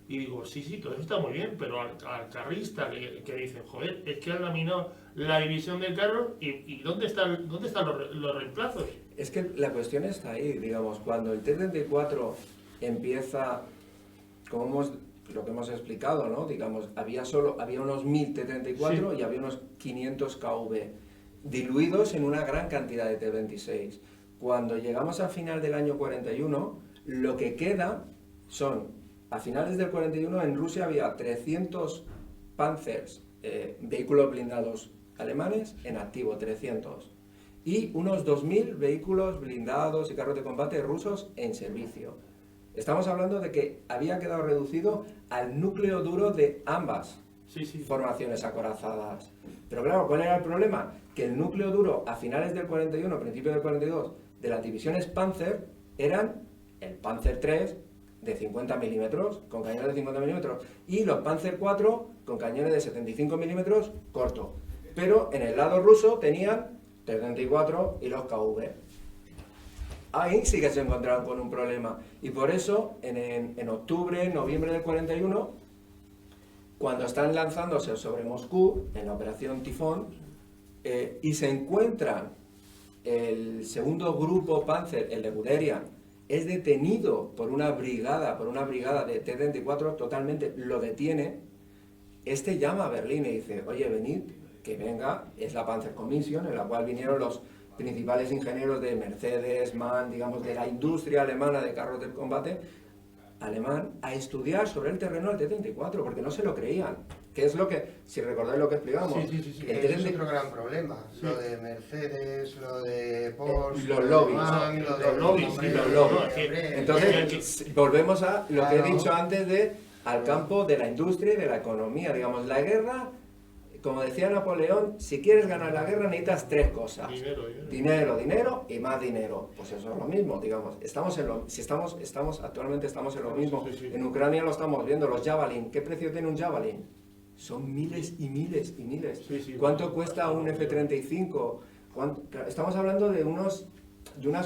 Y digo, sí, todo eso está muy bien, pero al carrista que dicen, joder, es que han laminado la división del carro y ¿dónde están los reemplazos? Es que la cuestión está ahí, digamos, cuando el T-34 empieza, lo que hemos explicado, ¿no? Digamos, había unos 1000 T-34 y había unos 500 KV, diluidos en una gran cantidad de T-26. Cuando llegamos al final del año 41, lo que queda son, a finales del 41 en Rusia había 300 Panzers, vehículos blindados alemanes en activo, 300. Y unos 2000 vehículos blindados y carros de combate rusos en servicio. Estamos hablando de que había quedado reducido al núcleo duro de ambas formaciones acorazadas. Pero claro, ¿cuál era el problema? Que el núcleo duro a finales del 41, principios del 42, de las divisiones Panzer eran el Panzer III de 50 milímetros, con cañones de 50 milímetros, y los Panzer IV con cañones de 75 milímetros corto. Pero en el lado ruso tenían 34 y los KV. Ahí sí que se encontraron con un problema. Y por eso, en octubre, noviembre del 41, cuando están lanzándose sobre Moscú, en la operación Tifón, y se encuentran el segundo grupo Panzer, el de Guderian, es detenido por una brigada de T-34, totalmente lo detiene. Este llama a Berlín y dice, oye, venid, que venga, es la Panzer Commission, en la cual vinieron los principales ingenieros de Mercedes, MAN, digamos, de la industria alemana de carros de combate alemán, a estudiar sobre el terreno del T-34, porque no se lo creían. Que es lo que, si recordáis lo que explicamos, sí. Ese es otro gran problema, lo de Mercedes, lo de Porsche, los lobbies, MAN, los lobbies. Entonces, volvemos a lo que he dicho antes al campo de la industria y de la economía. Digamos, la guerra, como decía Napoleón, si quieres ganar la guerra necesitas tres cosas. Dinero y más dinero. Pues eso es lo mismo, digamos. Actualmente estamos en lo mismo. En Ucrania lo estamos viendo, los Javelin. ¿Qué precio tiene un Javelin? Son miles y miles y miles. ¿Cuánto cuesta un F-35? Estamos hablando de unas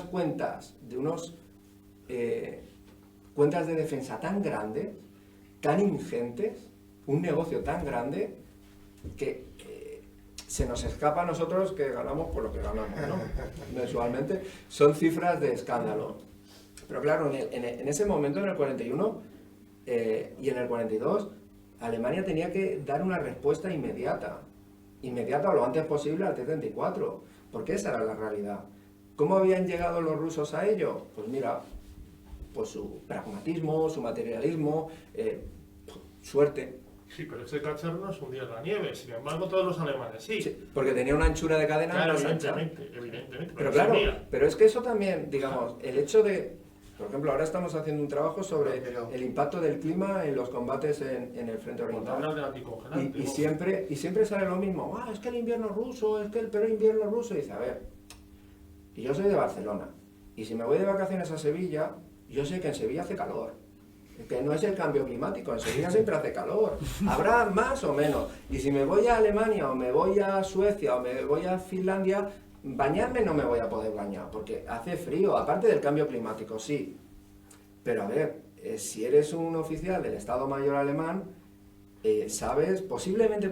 cuentas, cuentas de defensa tan grandes, tan ingentes, un negocio tan grande, que se nos escapa a nosotros que ganamos por lo que ganamos, ¿no? Mensualmente. Son cifras de escándalo. Pero claro, en ese momento, en el 41 y en el 42, Alemania tenía que dar una respuesta inmediata o lo antes posible al T-34, porque esa era la realidad. ¿Cómo habían llegado los rusos a ello? Pues mira, pues su pragmatismo, su materialismo, suerte. Sí, pero ese cacharro no es un día en la nieve, sin embargo todos los alemanes sí. Porque tenía una anchura de cadena claro, más ancha. Evidentemente. Pero claro, pero es que eso también, digamos, el hecho de... Por ejemplo, ahora estamos haciendo un trabajo sobre el impacto del clima en los combates en el frente oriental. Y siempre sale lo mismo. Es que el invierno ruso, es que el peor invierno ruso. Y dice, a ver, y yo soy de Barcelona. Y si me voy de vacaciones a Sevilla, yo sé que en Sevilla hace calor. Que no es el cambio climático, en Sevilla siempre hace calor. Habrá más o menos. Y si me voy a Alemania, o me voy a Suecia, o me voy a Finlandia, bañarme no me voy a poder bañar, porque hace frío, aparte del cambio climático, sí. Pero a ver, si eres un oficial del Estado Mayor alemán, sabes, posiblemente,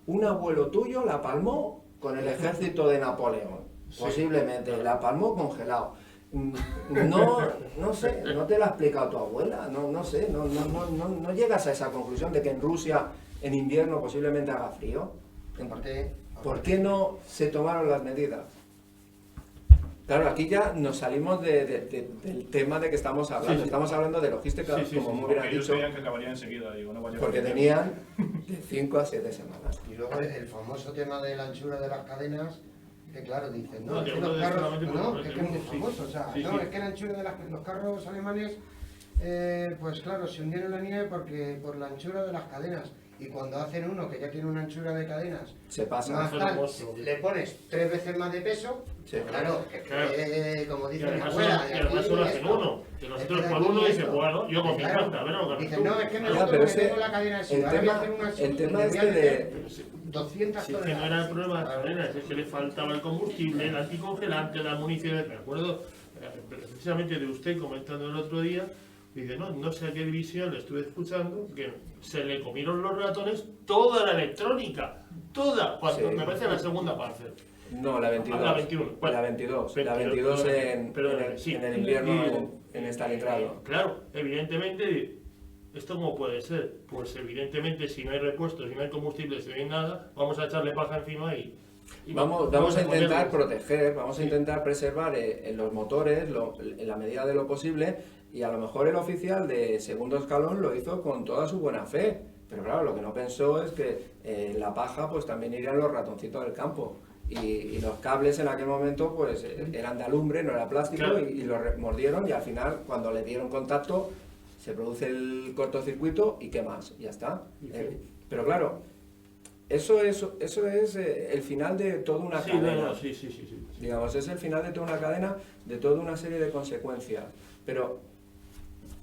un abuelo tuyo la palmó con el ejército de Napoleón. Posiblemente, la palmó congelado. No sé, no te lo ha explicado tu abuela, no sé, no llegas a esa conclusión de que en Rusia en invierno posiblemente haga frío. ¿Por qué no se tomaron las medidas? Claro, aquí ya nos salimos del tema de que estamos hablando. Estamos hablando de logística, como muy bien has dicho. Que acabaría enseguida, digo, no vaya porque tenían de 5 a 7 semanas. Y luego el famoso tema de la anchura de las cadenas, que claro, dicen, No, es que yo los creo carros, que no, es que es muy sí. famoso, o sea, Sí, no, sí. es que la anchura de los carros alemanes, pues claro, se hundieron en la nieve porque por la anchura de las cadenas. Y cuando hacen uno que ya tiene una anchura de cadenas, Se pasa. más tal, hermoso. le pones 3 veces más de peso, Sí. claro, como Y dice mi además, abuela, y además solo hacen uno, que nosotros con uno dice, bueno, yo con 50, a ver lo que dicen, no, es que Ya, nosotros pero que tengo la cadena así, ahora voy a hacer una así, el y tema le voy a este meter de... 200 Si es que toneladas. no era el problema de las cadenas, es que le faltaba el combustible, el anticongelante, la munición. Me acuerdo precisamente de usted comentando el otro día, dice, no sé a qué división le estuve escuchando, que se le comieron los ratones toda la electrónica, toda, cuando Sí. me parece la segunda parte. No, la 22. La 21. La 22. La 22 en el invierno en Stalingrado. Claro, evidentemente, ¿esto cómo puede ser? Pues evidentemente si no hay repuestos, si no hay combustible, si no hay nada, vamos a echarle paja encima y Vamos a intentar ponerlo. proteger, vamos a intentar preservar los motores en la medida de lo posible, y a lo mejor el oficial de segundo escalón lo hizo con toda su buena fe, pero claro, lo que no pensó es que en la paja pues también irían los ratoncitos del campo, y los cables en aquel momento pues eran de alumbre, no era plástico, Claro. y los mordieron, y al final cuando le dieron contacto se produce el cortocircuito y qué más, ya está. Pero claro, Eso es el final de toda una Sí, cadena. no, sí. Digamos, es el final de toda una cadena, de toda una serie de consecuencias. Pero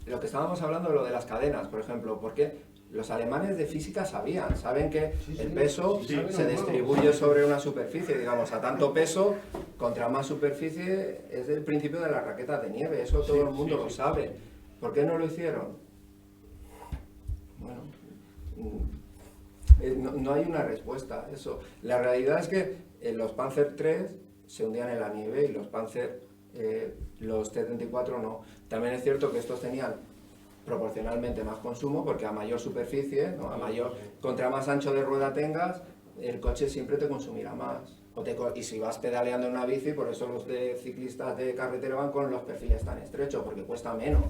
lo que estábamos hablando, lo de las cadenas, por ejemplo, porque los alemanes de física saben que el peso se distribuye sobre una superficie, digamos, a tanto peso, contra más superficie, es el principio de las raquetas de nieve, eso todo el mundo lo sabe. ¿Por qué no lo hicieron? Bueno, no hay una respuesta a eso. La realidad es que los Panzer III se hundían en la nieve y los Panzer, los T-34 no. También es cierto que estos tenían proporcionalmente más consumo, porque a mayor superficie, ¿no? Contra más ancho de rueda tengas, el coche siempre te consumirá más. Y si vas pedaleando en una bici, por eso los de ciclistas de carretera van con los perfiles tan estrechos, porque cuesta menos.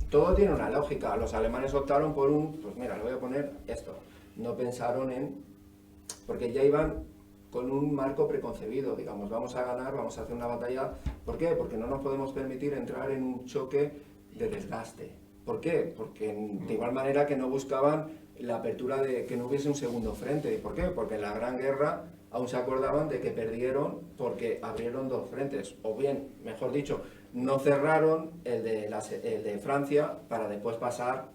Todo tiene una lógica. Los alemanes optaron por pues mira, le voy a poner esto. No pensaron porque ya iban con un marco preconcebido, digamos, vamos a ganar, vamos a hacer una batalla. ¿Por qué? Porque no nos podemos permitir entrar en un choque de desgaste. ¿Por qué? Porque de igual manera que no buscaban la apertura de que no hubiese un segundo frente. ¿Y por qué? Porque en la Gran Guerra aún se acordaban de que perdieron porque abrieron dos frentes, o bien, mejor dicho, no cerraron el de Francia para después pasar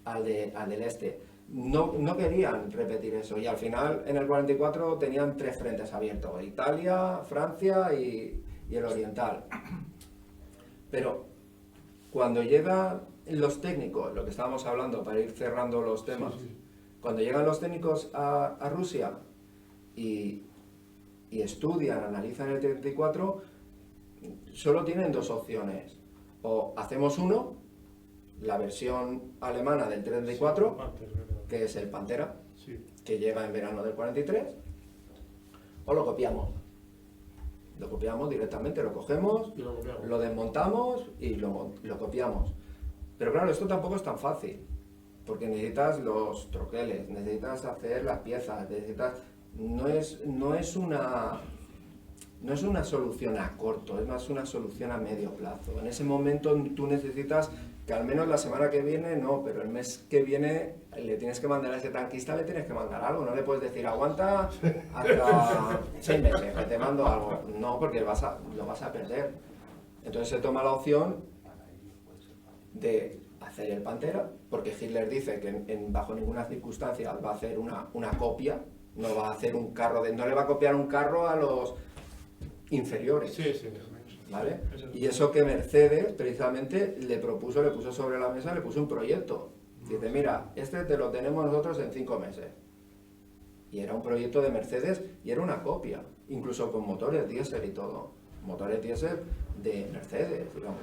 al del este. No querían repetir eso, y al final en el 44 tenían tres frentes abiertos: Italia, Francia y el oriental. Pero cuando llegan los técnicos, lo que estábamos hablando para ir cerrando los temas, cuando llegan los técnicos a Rusia y estudian, analizan el 34, solo tienen dos opciones: o hacemos la versión alemana del 34, que es el Pantera, que llega en verano del 43, o lo copiamos. Lo copiamos directamente, lo cogemos, lo desmontamos y lo copiamos. Pero claro, esto tampoco es tan fácil, porque necesitas los troqueles, necesitas hacer las piezas, no es una solución a corto, es más una solución a medio plazo. En ese momento tú necesitas que al menos la semana que viene no, pero el mes que viene le tienes que mandar a ese tanquista, le tienes que mandar algo, no le puedes decir aguanta hasta 6 meses, que te mando algo. No, porque lo vas a perder. Entonces se toma la opción de hacer el Pantera, porque Hitler dice que bajo ninguna circunstancia va a hacer una copia, no va a hacer un carro, no le va a copiar un carro a los inferiores. ¿Vale? Y eso que Mercedes precisamente le puso sobre la mesa, le puso un proyecto. Dice, mira, este te lo tenemos nosotros en 5 meses. Y era un proyecto de Mercedes y era una copia, incluso con motores diésel y todo. Motores diésel de Mercedes, digamos.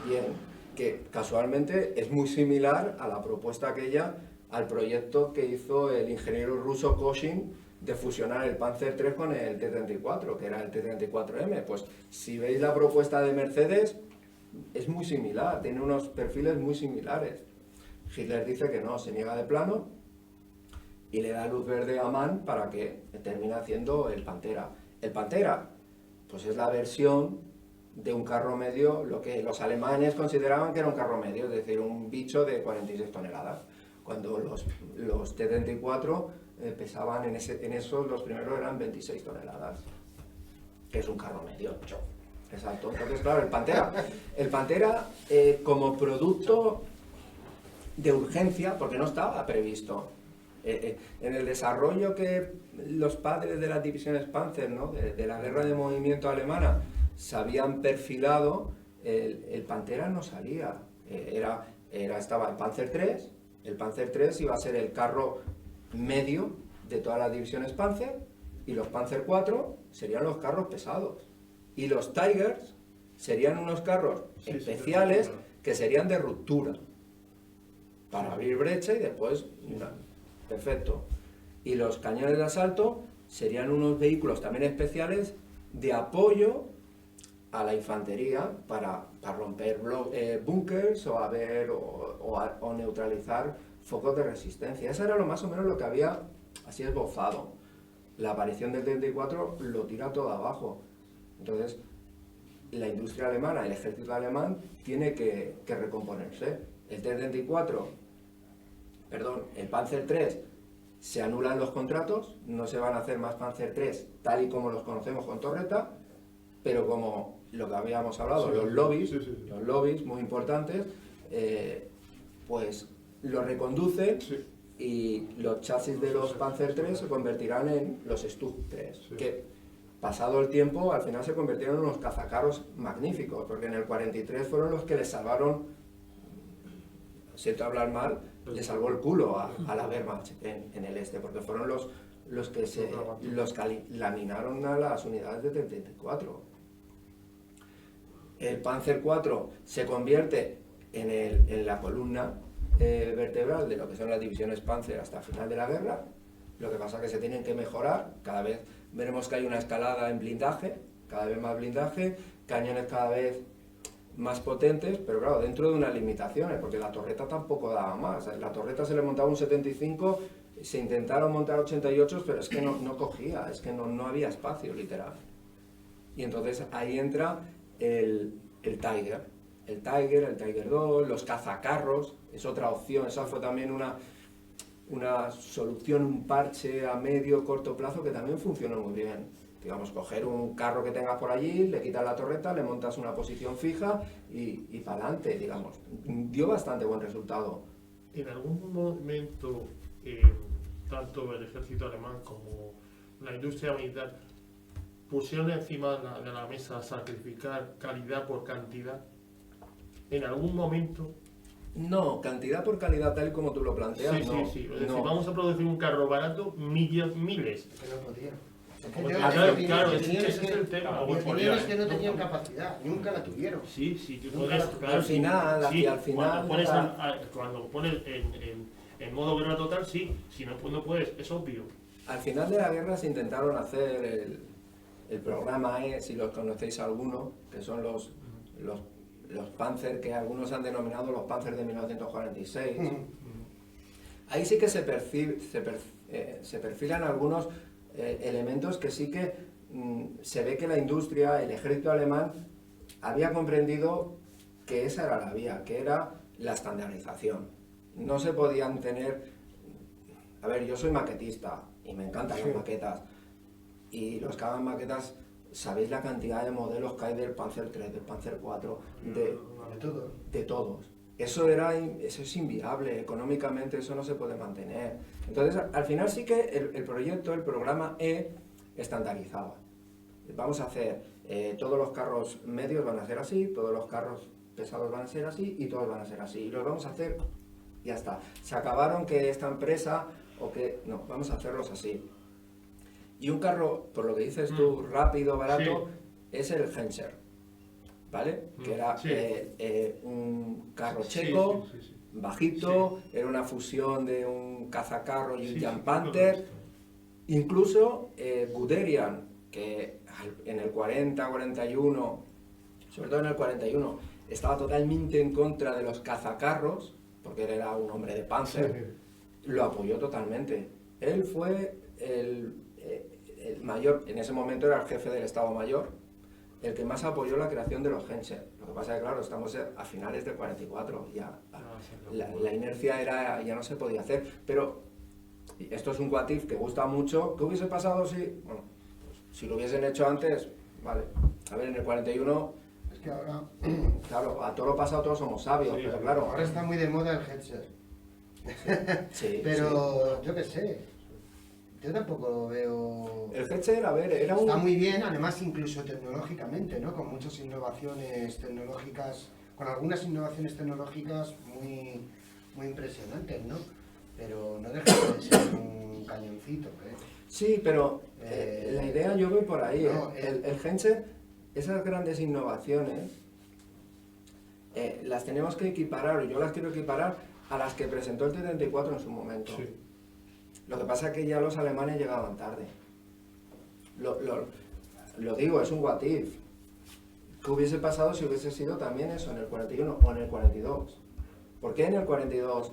Bien, que casualmente es muy similar a la propuesta aquella, al proyecto que hizo el ingeniero ruso Koshin de fusionar el Panzer III con el T-34, que era el T-34M. Pues si veis la propuesta de Mercedes, es muy similar, tiene unos perfiles muy similares. Hitler dice que no, se niega de plano y le da luz verde a Mann para que termine haciendo el Pantera. El Pantera, pues es la versión de un carro medio, lo que los alemanes consideraban que era un carro medio, es decir, un bicho de 46 toneladas, cuando los T-34 pesaban en esos, los primeros eran 26 toneladas, que es un carro medio. Exacto. Entonces, claro, el Pantera como producto de urgencia, porque no estaba previsto. En el desarrollo que los padres de las divisiones Panzer, ¿no? de la guerra de movimiento alemana, se habían perfilado, el Pantera no salía. Estaba el Panzer III, el Panzer III iba a ser el carro medio de todas las divisiones Panzer, y los Panzer IV serían los carros pesados, y los Tigers serían unos carros especiales que serían de ruptura para abrir brecha y después perfecto. Y los cañones de asalto serían unos vehículos también especiales de apoyo a la infantería para romper búnkers o neutralizar focos de resistencia. Eso era lo más o menos lo que había así esbozado. La aparición del T-34 lo tira todo abajo. Entonces, la industria alemana, el ejército alemán, tiene que recomponerse. El T-34, el Panzer III se anulan los contratos, no se van a hacer más Panzer III tal y como los conocemos con torreta, pero como lo que habíamos hablado, los lobbies muy importantes, pues lo reconducen y los chasis de los Panzer III se convertirán en los Stug 3, que pasado el tiempo al final se convirtieron en unos cazacarros magníficos, porque en el 43 fueron los que les salvaron, siento hablar mal, le salvó el culo a la Wehrmacht en el este, porque fueron los que laminaron a las unidades de 34. El Panzer IV se convierte en la columna vertebral de lo que son las divisiones Panzer hasta el final de la guerra. Lo que pasa es que se tienen que mejorar, cada vez veremos que hay una escalada en blindaje, cada vez más blindaje, cañones cada vez más potentes, pero claro, dentro de unas limitaciones, porque la torreta tampoco daba más. La torreta se le montaba un 75, se intentaron montar 88, pero es que no cogía, es que no había espacio, literal. Y entonces ahí entra el Tiger. El Tiger 2, los cazacarros, es otra opción, esa fue también una solución, un parche a medio, corto plazo que también funcionó muy bien. Digamos, coger un carro que tengas por allí, le quitas la torreta, le montas una posición fija y para adelante, digamos. Dio bastante buen resultado. En algún momento, tanto el ejército alemán como la industria militar pusieron encima de la mesa sacrificar calidad por cantidad. En algún momento... No, cantidad por calidad tal y como tú lo planteas, sí, no. Sí. Es decir, vamos a producir un carro barato, miles. Es que no podía. Claro, ese es el tema. Los ingenieros que no tenían capacidad, nunca la tuvieron. Sí, tú puedes, claro, al final, cuando pones en modo guerra total, sí, si no, pues no puedes, es obvio. Al final de la guerra se intentaron hacer el programa E, si los conocéis alguno, que son los Panzer, que algunos han denominado los Panzer de 1946. Ahí sí que se perfilan algunos elementos que sí que se ve que la industria, el ejército alemán, había comprendido que esa era la vía, que era la estandarización. No se podían tener... A ver, yo soy maquetista y me encantan las maquetas. Y los que hagan maquetas, sabéis la cantidad de modelos que hay del Panzer III, del Panzer IV, de todos. Eso es inviable, económicamente eso no se puede mantener. Entonces, al final sí que el proyecto, el programa E, estandarizaba. Vamos a hacer, todos los carros medios van a ser así, todos los carros pesados van a ser así y todos van a ser así. Y los vamos a hacer, ya está. Se acabaron que esta empresa no, vamos a hacerlos así. Y un carro, por lo que dices tú, rápido, barato, es el Henschel, ¿vale? Que era un carro checo, bajito, era una fusión de un cazacarro y un Jan Panther. Incluso Guderian, que en el 40-41, sobre todo en el 41, estaba totalmente en contra de los cazacarros, porque él era un hombre de Panzer, lo apoyó totalmente. Él fue el mayor, en ese momento era el jefe del Estado Mayor, el que más apoyó la creación de los Henschel. Lo que pasa es que, claro, estamos a finales del 44, ya la inercia ya no se podía hacer, pero esto es un what if que gusta mucho. ¿Qué hubiese pasado si, bueno, pues, si lo hubiesen hecho antes? Vale, a ver, en el 41... Es que ahora... Claro, a todo lo pasado todos somos sabios, pero claro... Ahora está muy de moda el Henschel. Pero yo qué sé, yo tampoco lo veo... El Henschel, a ver, era Está muy bien, además incluso tecnológicamente, ¿no? Con muchas innovaciones tecnológicas, con algunas innovaciones tecnológicas muy impresionantes, ¿no? Pero no deja de ser un cañoncito, ¿eh? Sí, pero la idea yo voy por ahí. No, el Henschel, esas grandes innovaciones, las tenemos que equiparar, o yo las quiero equiparar a las que presentó el T-34 en su momento. Sí. Lo que pasa es que ya los alemanes llegaban tarde. Lo digo, es un what if. ¿Qué hubiese pasado si hubiese sido también eso en el 41 o en el 42? ¿Por qué en el 42,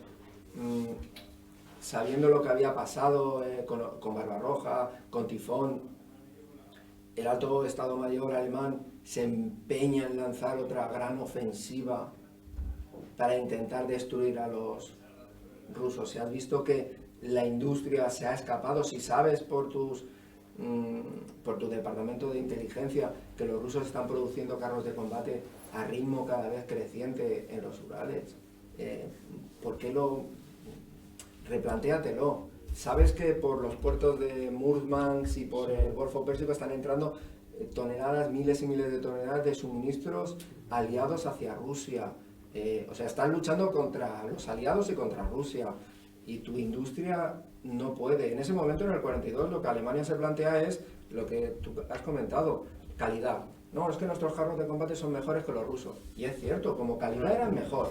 sabiendo lo que había pasado con Barbarroja, con Tifón, el alto Estado Mayor alemán se empeña en lanzar otra gran ofensiva para intentar destruir a los rusos? Se ha visto que la industria se ha escapado, si sabes por tu departamento de inteligencia que los rusos están produciendo carros de combate a ritmo cada vez creciente en los Urales, ¿por qué replantéatelo? Sabes que por los puertos de Murmansk y por el Golfo Pérsico están entrando toneladas, miles y miles de toneladas de suministros aliados hacia Rusia. O sea, están luchando contra los aliados y contra Rusia. Y tu industria no puede. En ese momento, en el 42, lo que Alemania se plantea es lo que tú has comentado, calidad. No, es que nuestros carros de combate son mejores que los rusos. Y es cierto, como calidad eran mejor.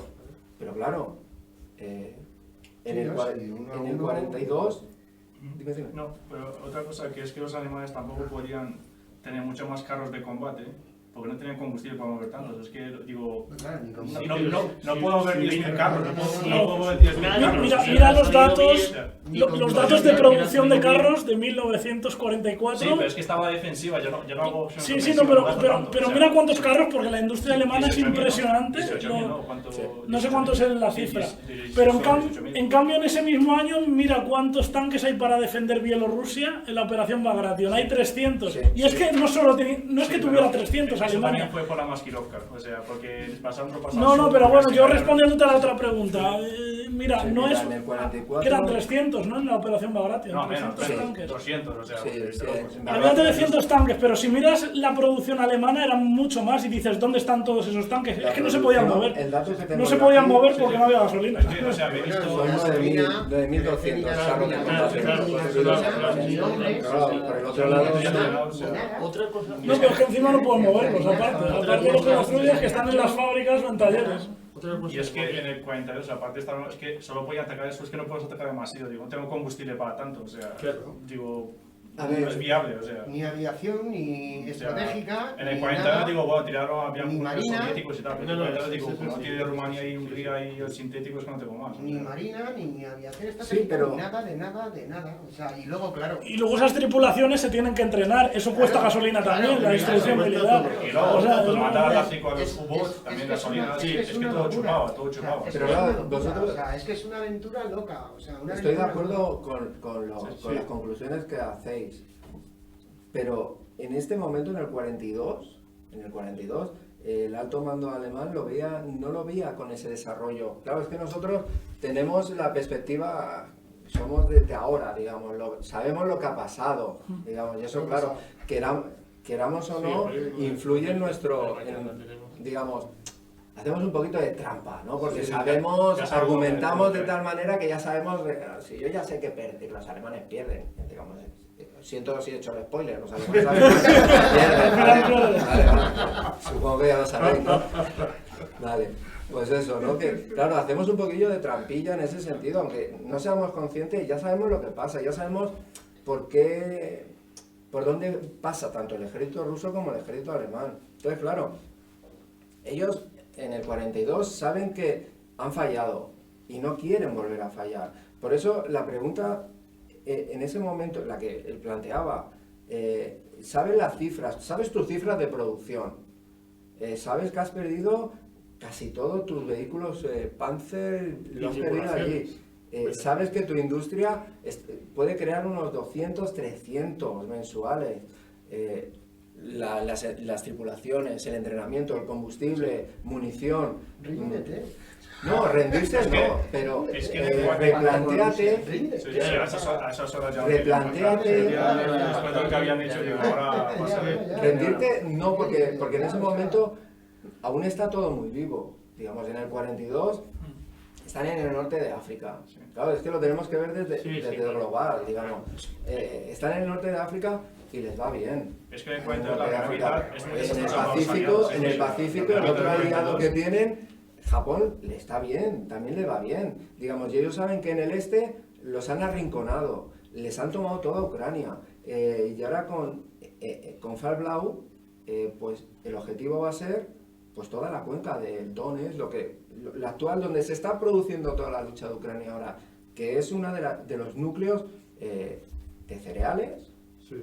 Pero claro, en el 42... Dime. No, pero otra cosa que es que los alemanes tampoco podían tener mucho más carros de combate porque no tenían combustible para mover tantos. Es que, digo, no puedo mover 10.000 carros, no puedo mover 10.000 carros. Mira los datos de producción de carros de 1944. Sí, pero es que estaba defensiva, yo no hago... Sí, no, pero mira cuántos carros, porque la industria alemana es impresionante. No sé cuánto es la cifra. Pero en cambio, en ese mismo año, mira cuántos tanques hay para defender Bielorrusia en la operación Bagration. Hay 300. Y es que no es que tuviera 300 Eso Alemania. también fue por la Maskirovka, o sea, porque pasando No, pero bueno, yo respondiéndote a la otra pregunta. Mira, Sí, no mira, es... en el 44... Que eran 300, ¿no? En la operación Bagration. No, menos, 300 tanques. 200, o sea... Había 300 tanques, pero si miras la producción alemana eran mucho más y dices, ¿dónde están todos esos tanques? Es que no se podían mover. No se podían mover porque no había gasolina. O sea, me he visto... Son de 1.200 carros de combate. Por el otro lado... Otra cosa. No, pero es que encima no pueden moverlos, aparte de lo que construyen, que están en las fábricas o en talleres. Y es que en el 42, aparte es que solo podía atacar eso, es que no puedes atacar demasiado, digo, no tengo combustible para tanto, o sea, digo, no es viable, o sea. Ni aviación, ni estratégica. En el ni 40 nada, digo, bueno, tirarlo a avión marina, soviéticos y tal, pero en el 40 digo, como no tiene Rumanía y Hungría y los sintéticos, que no tengo más. Ni marina, ni aviación estratégica, pero... ni nada, de nada. O sea, y luego, claro... Y luego esas tripulaciones se tienen que entrenar, eso cuesta gasolina también, la instrucción militar. Y luego, O sea, matar al Áfrico a los U-Boats, también gasolina, sí, es que todo chupado, todo chupado. Pero claro, vosotros... O sea, es que es una aventura loca. O sea, una Estoy de aventura acuerdo con las conclusiones que hacéis, pero en este momento, en el 42, el alto mando alemán no lo veía con ese desarrollo. Claro, es que nosotros tenemos la perspectiva, somos de ahora, digamos, sabemos lo que ha pasado, digamos, y eso, claro, queramos o no, influye en nuestro, digamos, hacemos un poquito de trampa, ¿no? Porque argumentamos de tal manera que ya sabemos, si yo ya sé que los alemanes pierden, digamos, siento si he hecho el spoiler, los alemanes saben que pierden, vale. Supongo que ya lo sabéis, ¿no? Vale, pues eso, ¿no? Que, claro, hacemos un poquillo de trampilla en ese sentido, aunque no seamos conscientes, ya sabemos lo que pasa, ya sabemos por dónde pasa tanto el ejército ruso como el ejército alemán. Entonces, claro, ellos en el 42 saben que han fallado y no quieren volver a fallar. Por eso la pregunta en ese momento, la que él planteaba, ¿sabes las cifras? ¿Sabes tus cifras de producción? ¿Sabes que has perdido casi todos tus vehículos Panzer? Los has perdido allí. ¿Sabes que tu industria puede crear unos 200, 300 mensuales? Las tripulaciones, el entrenamiento, el combustible, munición. Ríndete. No, rendirse no, pero replantéate. Después de lo que habían hecho, digo, ahora pasa. Rendirte no, porque en ese momento aún está todo muy vivo. Digamos, en el 42 están en el norte de África. Claro, es que lo tenemos que ver desde global, digamos. Están en el norte de África y les va bien. Es que en la realidad en el Pacífico, el otro aliado que tienen, Japón, le está bien, también le va bien. Digamos, y ellos saben que en el este los han arrinconado, les han tomado toda Ucrania. Y ahora con Farblau, pues el objetivo va a ser pues toda la cuenca del Donetsk, la actual, donde se está produciendo toda la lucha de Ucrania ahora, que es uno de los núcleos de cereales,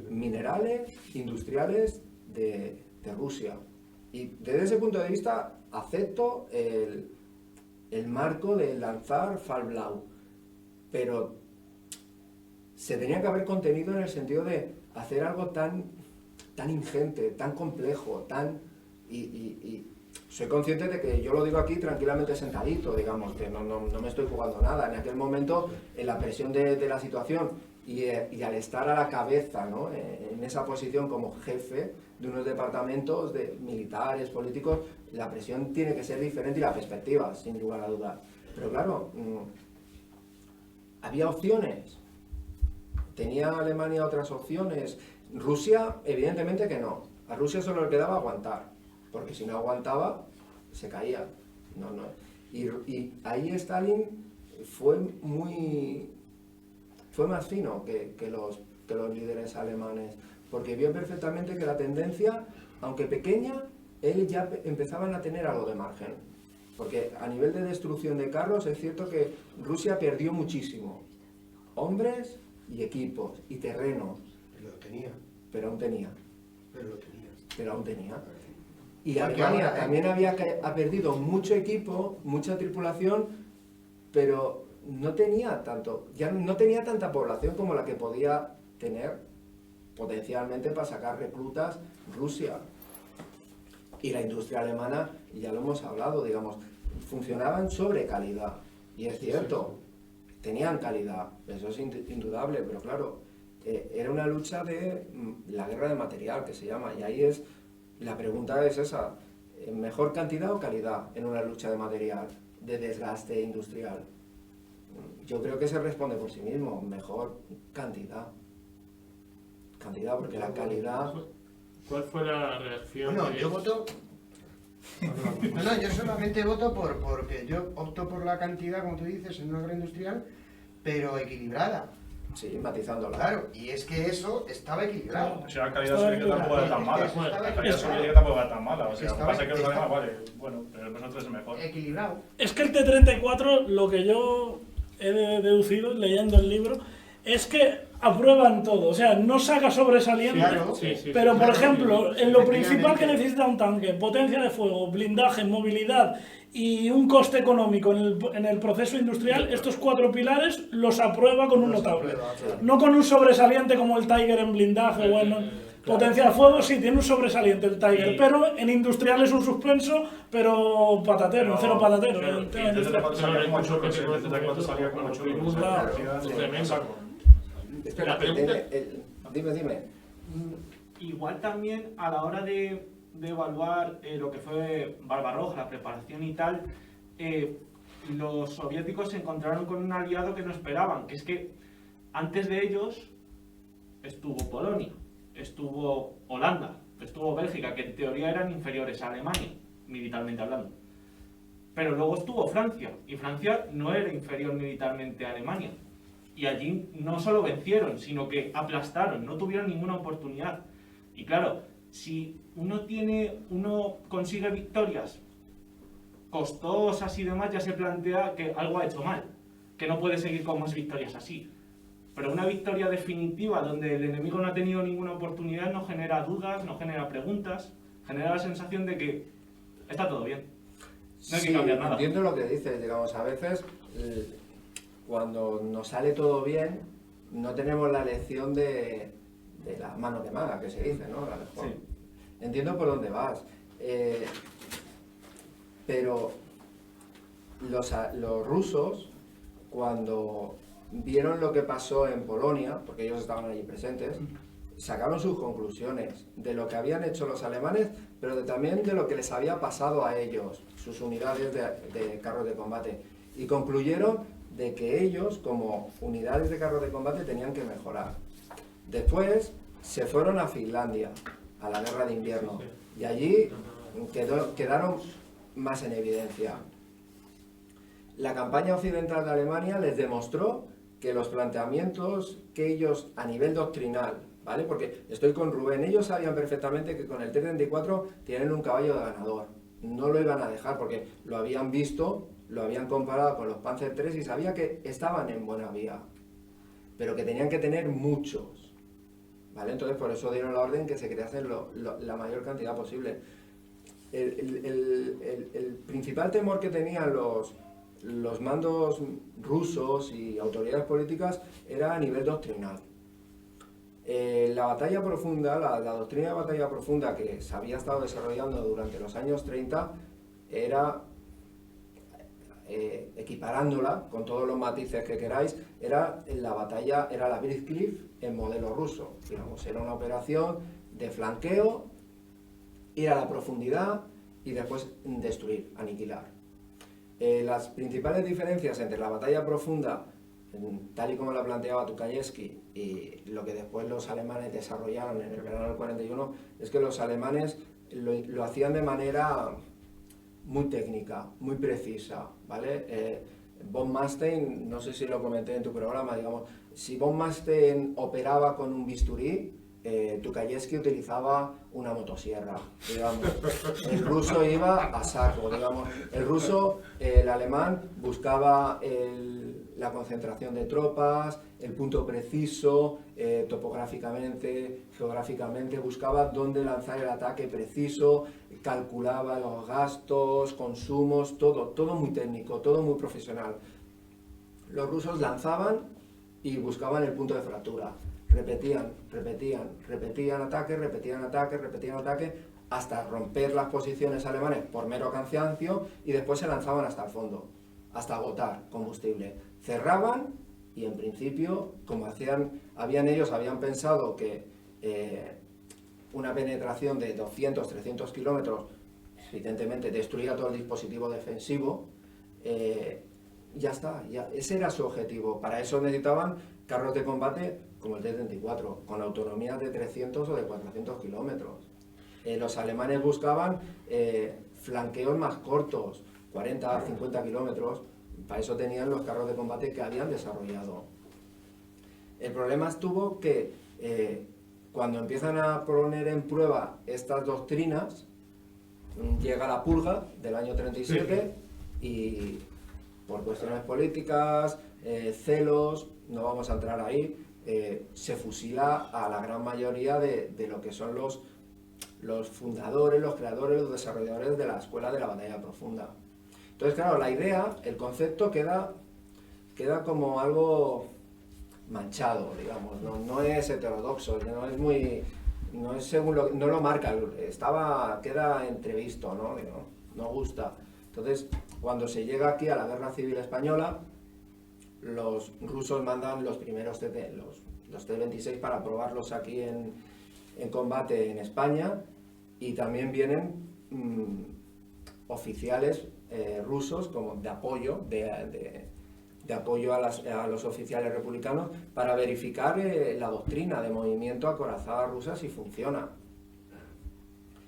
minerales, industriales de Rusia. Y desde ese punto de vista acepto el marco de lanzar Farblau, pero se tenían que haber contenido en el sentido de hacer algo tan ingente, tan complejo, y soy consciente de que yo lo digo aquí tranquilamente sentadito, digamos, que no me estoy jugando nada. En aquel momento, en la presión de la situación y al estar a la cabeza, ¿no?, en esa posición como jefe de unos departamentos de militares, políticos, la presión tiene que ser diferente y la perspectiva, sin lugar a dudas. Pero claro, había opciones. ¿Tenía Alemania otras opciones? Rusia, evidentemente que no. A Rusia solo le quedaba aguantar, porque si no aguantaba, se caía. Y ahí Stalin fue más fino que los líderes alemanes, porque vio perfectamente que la tendencia, aunque pequeña, él ya empezaban a tener algo de margen. Porque a nivel de destrucción de carros es cierto que Rusia perdió muchísimo. Hombres y equipos y terrenos. Pero aún tenía. Y Alemania también ha perdido mucho equipo, mucha tripulación, pero no tenía tanta población como la que podía tener potencialmente para sacar reclutas Rusia. Y la industria alemana, ya lo hemos hablado, digamos, funcionaban sobre calidad. Y es cierto, tenían calidad, eso es indudable, pero claro, era una lucha de la guerra de material, que se llama, y ahí la pregunta es esa: ¿mejor cantidad o calidad en una lucha de material, de desgaste industrial? Yo creo que se responde por sí mismo: mejor cantidad. Cantidad, porque la calidad... ¿Cuál fue la reacción? Bueno, yo voto... yo solamente voto porque yo opto por la cantidad, como tú dices, en una guerra industrial, pero equilibrada. Sí, matizándola. Claro, y es que eso estaba equilibrado. O sea, la calidad soviética tampoco era tan mala. La calidad estaba soviética tampoco era tan mala. O sea, lo que pasa es que los alemanes, vale, bueno, pero nosotros es mejor. Equilibrado. Es que el T-34, lo que yo he deducido leyendo el libro, es que aprueban todo, o sea, no saca sobresaliente, Claro, pero por ejemplo, en lo principal que necesita un tanque, potencia de fuego, blindaje, movilidad y un coste económico en el proceso industrial, estos 4 pilares los aprueba con un notable. No con un sobresaliente como el Tiger en blindaje o en potencia de fuego, sí, tiene un sobresaliente el Tiger, pero en industrial es un suspenso, pero patatero, cero patatero. El T-34 salía con 8.000. Espera, dime. Igual también a la hora de evaluar lo que fue Barbarroja, la preparación y tal, los soviéticos se encontraron con un aliado que no esperaban, que es que antes de ellos estuvo Polonia, estuvo Holanda, estuvo Bélgica, que en teoría eran inferiores a Alemania, militarmente hablando. Pero luego estuvo Francia, y Francia no era inferior militarmente a Alemania. Y allí no solo vencieron, sino que aplastaron, no tuvieron ninguna oportunidad. Y claro, si uno consigue victorias costosas y demás, ya se plantea que algo ha hecho mal, que no puede seguir con más victorias así. Pero una victoria definitiva donde el enemigo no ha tenido ninguna oportunidad no genera dudas, no genera preguntas, genera la sensación de que está todo bien. No hay que cambiar nada. Entiendo lo que dices, digamos, a veces cuando nos sale todo bien no tenemos la lección de la mano quemada, que se dice, ¿no? A lo mejor. Sí. Entiendo por dónde vas, pero los rusos, cuando vieron lo que pasó en Polonia, porque ellos estaban allí presentes, sacaron sus conclusiones de lo que habían hecho los alemanes, pero también de lo que les había pasado a ellos, sus unidades de carros de combate, y concluyeron de que ellos, como unidades de carros de combate, tenían que mejorar. Después se fueron a Finlandia, a la guerra de invierno, y allí quedaron más en evidencia. La campaña occidental de Alemania les demostró que los planteamientos que ellos, a nivel doctrinal, ¿vale? Porque estoy con Rubén, ellos sabían perfectamente que con el T-34 tienen un caballo de ganador. No lo iban a dejar porque lo habían visto, lo habían comparado con los Panzer III y sabía que estaban en buena vía, pero que tenían que tener muchos, ¿vale? Entonces por eso dieron la orden que se creasen la mayor cantidad posible. El principal temor que tenían los mandos rusos y autoridades políticas era a nivel doctrinal. La batalla profunda, la doctrina de batalla profunda que se había estado desarrollando durante los años 30 era, equiparándola con todos los matices que queráis, era la Blitzkrieg en modelo ruso. Digamos, era una operación de flanqueo, ir a la profundidad y después destruir, aniquilar. Las principales diferencias entre la batalla profunda, tal y como la planteaba Tukhachevsky, y lo que después los alemanes desarrollaron en el verano del 41, es que los alemanes lo hacían de manera muy técnica, muy precisa, ¿vale? Von Manstein, no sé si lo comenté en tu programa, digamos, si Von Manstein operaba con un bisturí, Tukhachevsky utilizaba una motosierra, digamos. El ruso iba a saco, digamos. El alemán buscaba la concentración de tropas, el punto preciso, topográficamente, geográficamente, buscaba dónde lanzar el ataque preciso, calculaba los gastos, consumos, todo muy técnico, todo muy profesional. Los rusos lanzaban y buscaban el punto de fractura. Repetían ataque, hasta romper las posiciones alemanes por mero cansancio y después se lanzaban hasta el fondo, hasta agotar combustible. Cerraban y en principio, como habían pensado que una penetración de 200-300 kilómetros evidentemente destruía todo el dispositivo defensivo, ya está, ese era su objetivo. Para eso necesitaban carros de combate como el T-34, con autonomía de 300 o de 400 kilómetros. Los alemanes buscaban flanqueos más cortos, 40 50 kilómetros, para eso tenían los carros de combate que habían desarrollado. El problema estuvo que cuando empiezan a poner en prueba estas doctrinas, llega la purga del año 37 y por cuestiones políticas, celos, no vamos a entrar ahí, se fusila a la gran mayoría de lo que son los fundadores, los creadores, los desarrolladores de la escuela de la batalla profunda. Entonces, claro, la idea, el concepto queda como algo manchado, digamos, no es heterodoxo, no es según no lo marca, queda entrevisto, no gusta. Entonces, cuando se llega aquí a la Guerra Civil Española, los rusos mandan los primeros los T-26 para probarlos aquí en combate en España, y también vienen oficiales rusos como de apoyo, de apoyo a los oficiales republicanos para verificar la doctrina de movimiento acorazada rusa si funciona.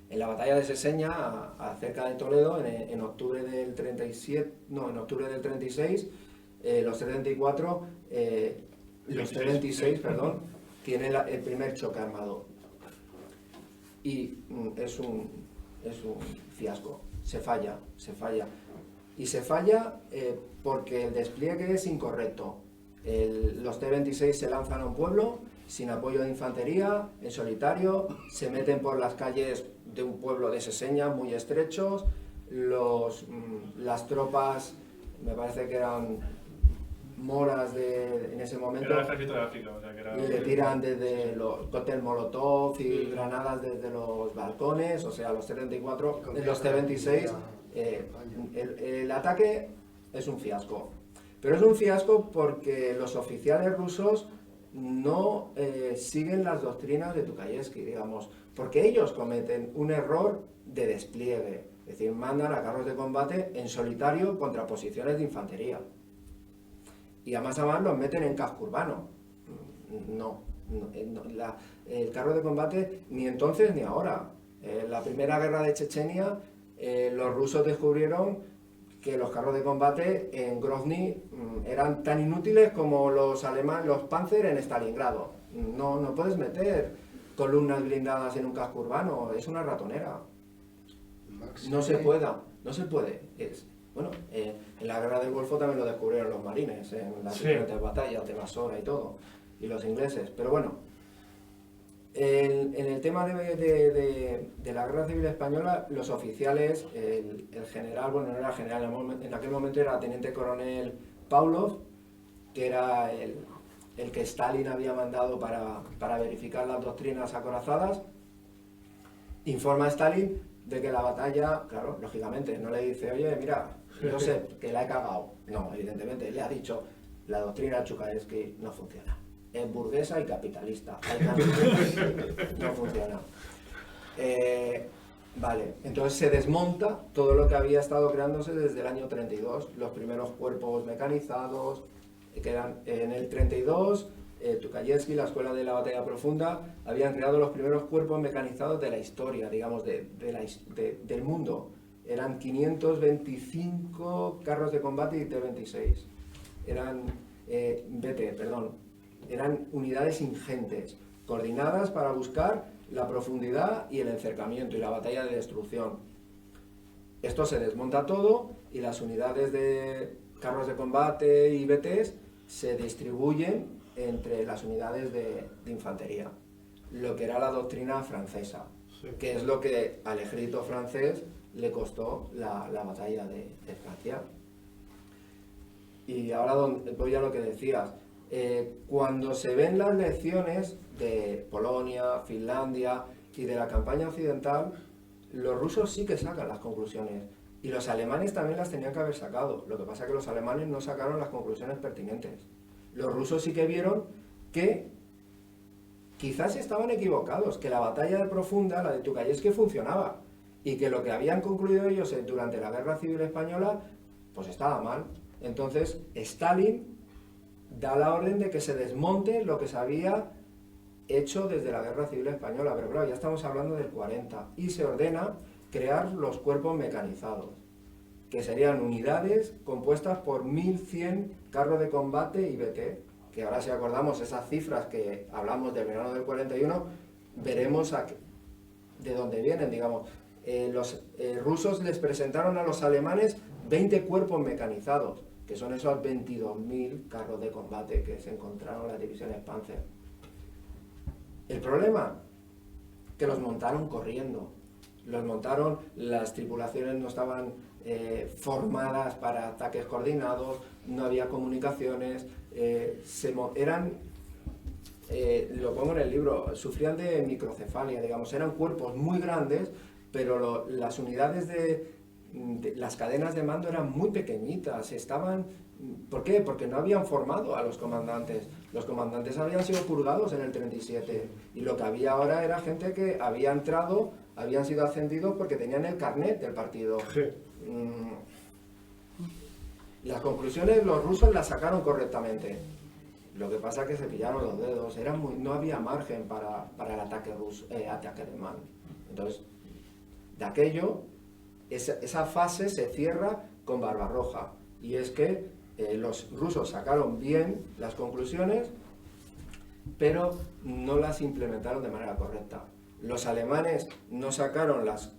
En la batalla de Seseña, cerca de Toledo, en octubre del 36, los T-26, tienen el primer choque armado. Y es un fiasco, se falla. Y se falla porque el despliegue es incorrecto. Los T-26 se lanzan a un pueblo sin apoyo de infantería, en solitario, se meten por las calles de un pueblo de Seseña muy estrechos, las tropas, me parece que eran moras en ese momento, era el ejército de África, o sea que era... y le tiran desde los cóctel molotov y granadas desde los balcones, o sea, los T-34, los T-26, el ataque es un fiasco. Pero es un fiasco porque los oficiales rusos no siguen las doctrinas de Tukhachevsky, digamos, porque ellos cometen un error de despliegue, es decir, mandan a carros de combate en solitario contra posiciones de infantería. Y además los meten en casco urbano. El carro de combate ni entonces ni ahora. En la primera guerra de Chechenia, los rusos descubrieron que los carros de combate en Grozny eran tan inútiles como los alemanes, los Panzer en Stalingrado. No puedes meter columnas blindadas en un casco urbano, es una ratonera. No se puede. Bueno, en la guerra del Golfo también lo descubrieron los marines, en las diferentes batallas de Basora y todo, y los ingleses. Pero bueno, En el tema de la Guerra Civil Española, los oficiales, el general, bueno, no era general, en aquel momento era teniente coronel Pavlov, que era el que Stalin había mandado para verificar las doctrinas acorazadas, informa a Stalin de que la batalla, claro, lógicamente, no le dice, oye, mira, yo sé que la he cagado. No, evidentemente, le ha dicho, la doctrina Chukaevsky no funciona. Es burguesa y capitalista. No funciona. Vale, entonces se desmonta todo lo que había estado creándose desde el año 32. Los primeros cuerpos mecanizados, que eran en el 32, Chukaevsky, la Escuela de la Batalla Profunda, habían creado los primeros cuerpos mecanizados de la historia, digamos, del mundo. Eran 525 carros de combate y T-26. Eran eran unidades ingentes, coordinadas para buscar la profundidad y el encercamiento y la batalla de destrucción. Esto se desmonta todo y las unidades de carros de combate y BTs se distribuyen entre las unidades de infantería, lo que era la doctrina francesa, que es lo que al ejército francés le costó la batalla de Francia. Y ahora voy a lo que decías. Cuando se ven las lecciones de Polonia, Finlandia y de la campaña occidental, los rusos sí que sacan las conclusiones y los alemanes también las tenían que haber sacado. Lo que pasa es que los alemanes no sacaron las conclusiones pertinentes. Los rusos sí que vieron que quizás estaban equivocados, que la batalla de Profunda, la de Chukaevsky, funcionaba y que lo que habían concluido ellos durante la Guerra Civil Española pues estaba mal. Entonces Stalin da la orden de que se desmonte lo que se había hecho desde la Guerra Civil Española, pero claro, ya estamos hablando del 40, y se ordena crear los cuerpos mecanizados, que serían unidades compuestas por 1100 carros de combate y BT, que ahora si acordamos esas cifras que hablamos del verano del 41, veremos de dónde vienen, digamos. Los rusos les presentaron a los alemanes 20 cuerpos mecanizados, que son esos 22.000 carros de combate que se encontraron en las divisiones Panzer. El problema, que los montaron corriendo. Los montaron, las tripulaciones no estaban formadas para ataques coordinados, no había comunicaciones, lo pongo en el libro, sufrían de microcefalia, digamos, eran cuerpos muy grandes, pero las unidades las cadenas de mando eran muy pequeñitas, ¿por qué? Porque no habían formado a los comandantes. Los comandantes habían sido purgados en el 37 y lo que había ahora era gente que había entrado, habían sido ascendidos porque tenían el carnet del partido. Las conclusiones los rusos las sacaron correctamente. Lo que pasa es que se pillaron los dedos, no había margen para el ataque alemán. Entonces, de aquello, esa fase se cierra con Barbarroja, y es que los rusos sacaron bien las conclusiones, pero no las implementaron de manera correcta. Los alemanes no sacaron las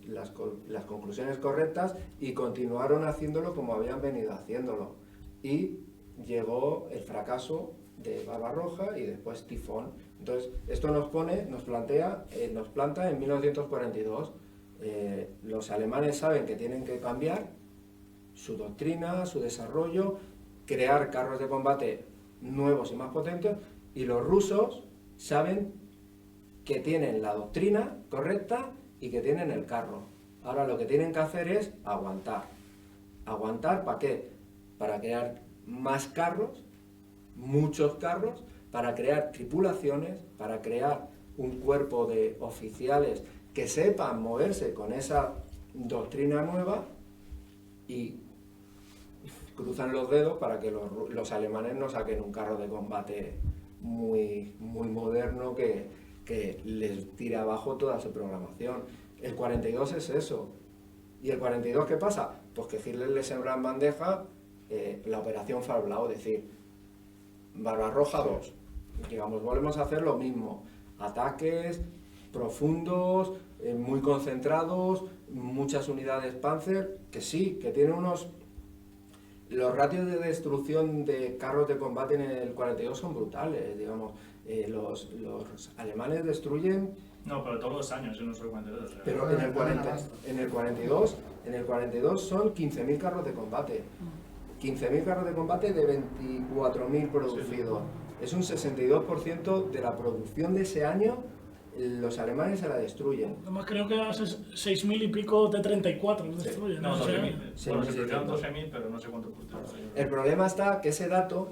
conclusiones correctas y continuaron haciéndolo como habían venido haciéndolo. Y llegó el fracaso de Barbarroja y después Tifón. Entonces, esto nos planta en 1942. Los alemanes saben que tienen que cambiar su doctrina, su desarrollo, crear carros de combate nuevos y más potentes, y los rusos saben que tienen la doctrina correcta y que tienen el carro. Ahora lo que tienen que hacer es aguantar. ¿Aguantar para qué? Para crear más carros, muchos carros, para crear tripulaciones, para crear un cuerpo de oficiales que sepan moverse con esa doctrina nueva, y cruzan los dedos para que los alemanes no saquen un carro de combate muy, muy moderno que les tira abajo toda su programación. El 42 es eso. ¿Y el 42 qué pasa? Pues que Hitler le sembra en bandeja la operación Farblau, es decir, Barbarroja 2. Digamos, volvemos a hacer lo mismo. Ataques profundos, muy concentrados, muchas unidades Panzer, que sí, que tienen los ratios de destrucción de carros de combate en el 42 son brutales, digamos. Los alemanes destruyen... No, pero todos los años, yo no soy 42. Pero en el 42 son 15.000 carros de combate. 15.000 carros de combate de 24.000 producidos. Es un 62% de la producción de ese año. Los alemanes se la destruyen. Además creo que 6.000 y pico de 34 los destruyen. No, 12.000. Bueno, se 6.000. destruyeron 12.000, pero no sé cuántos puntos. El problema está que ese dato,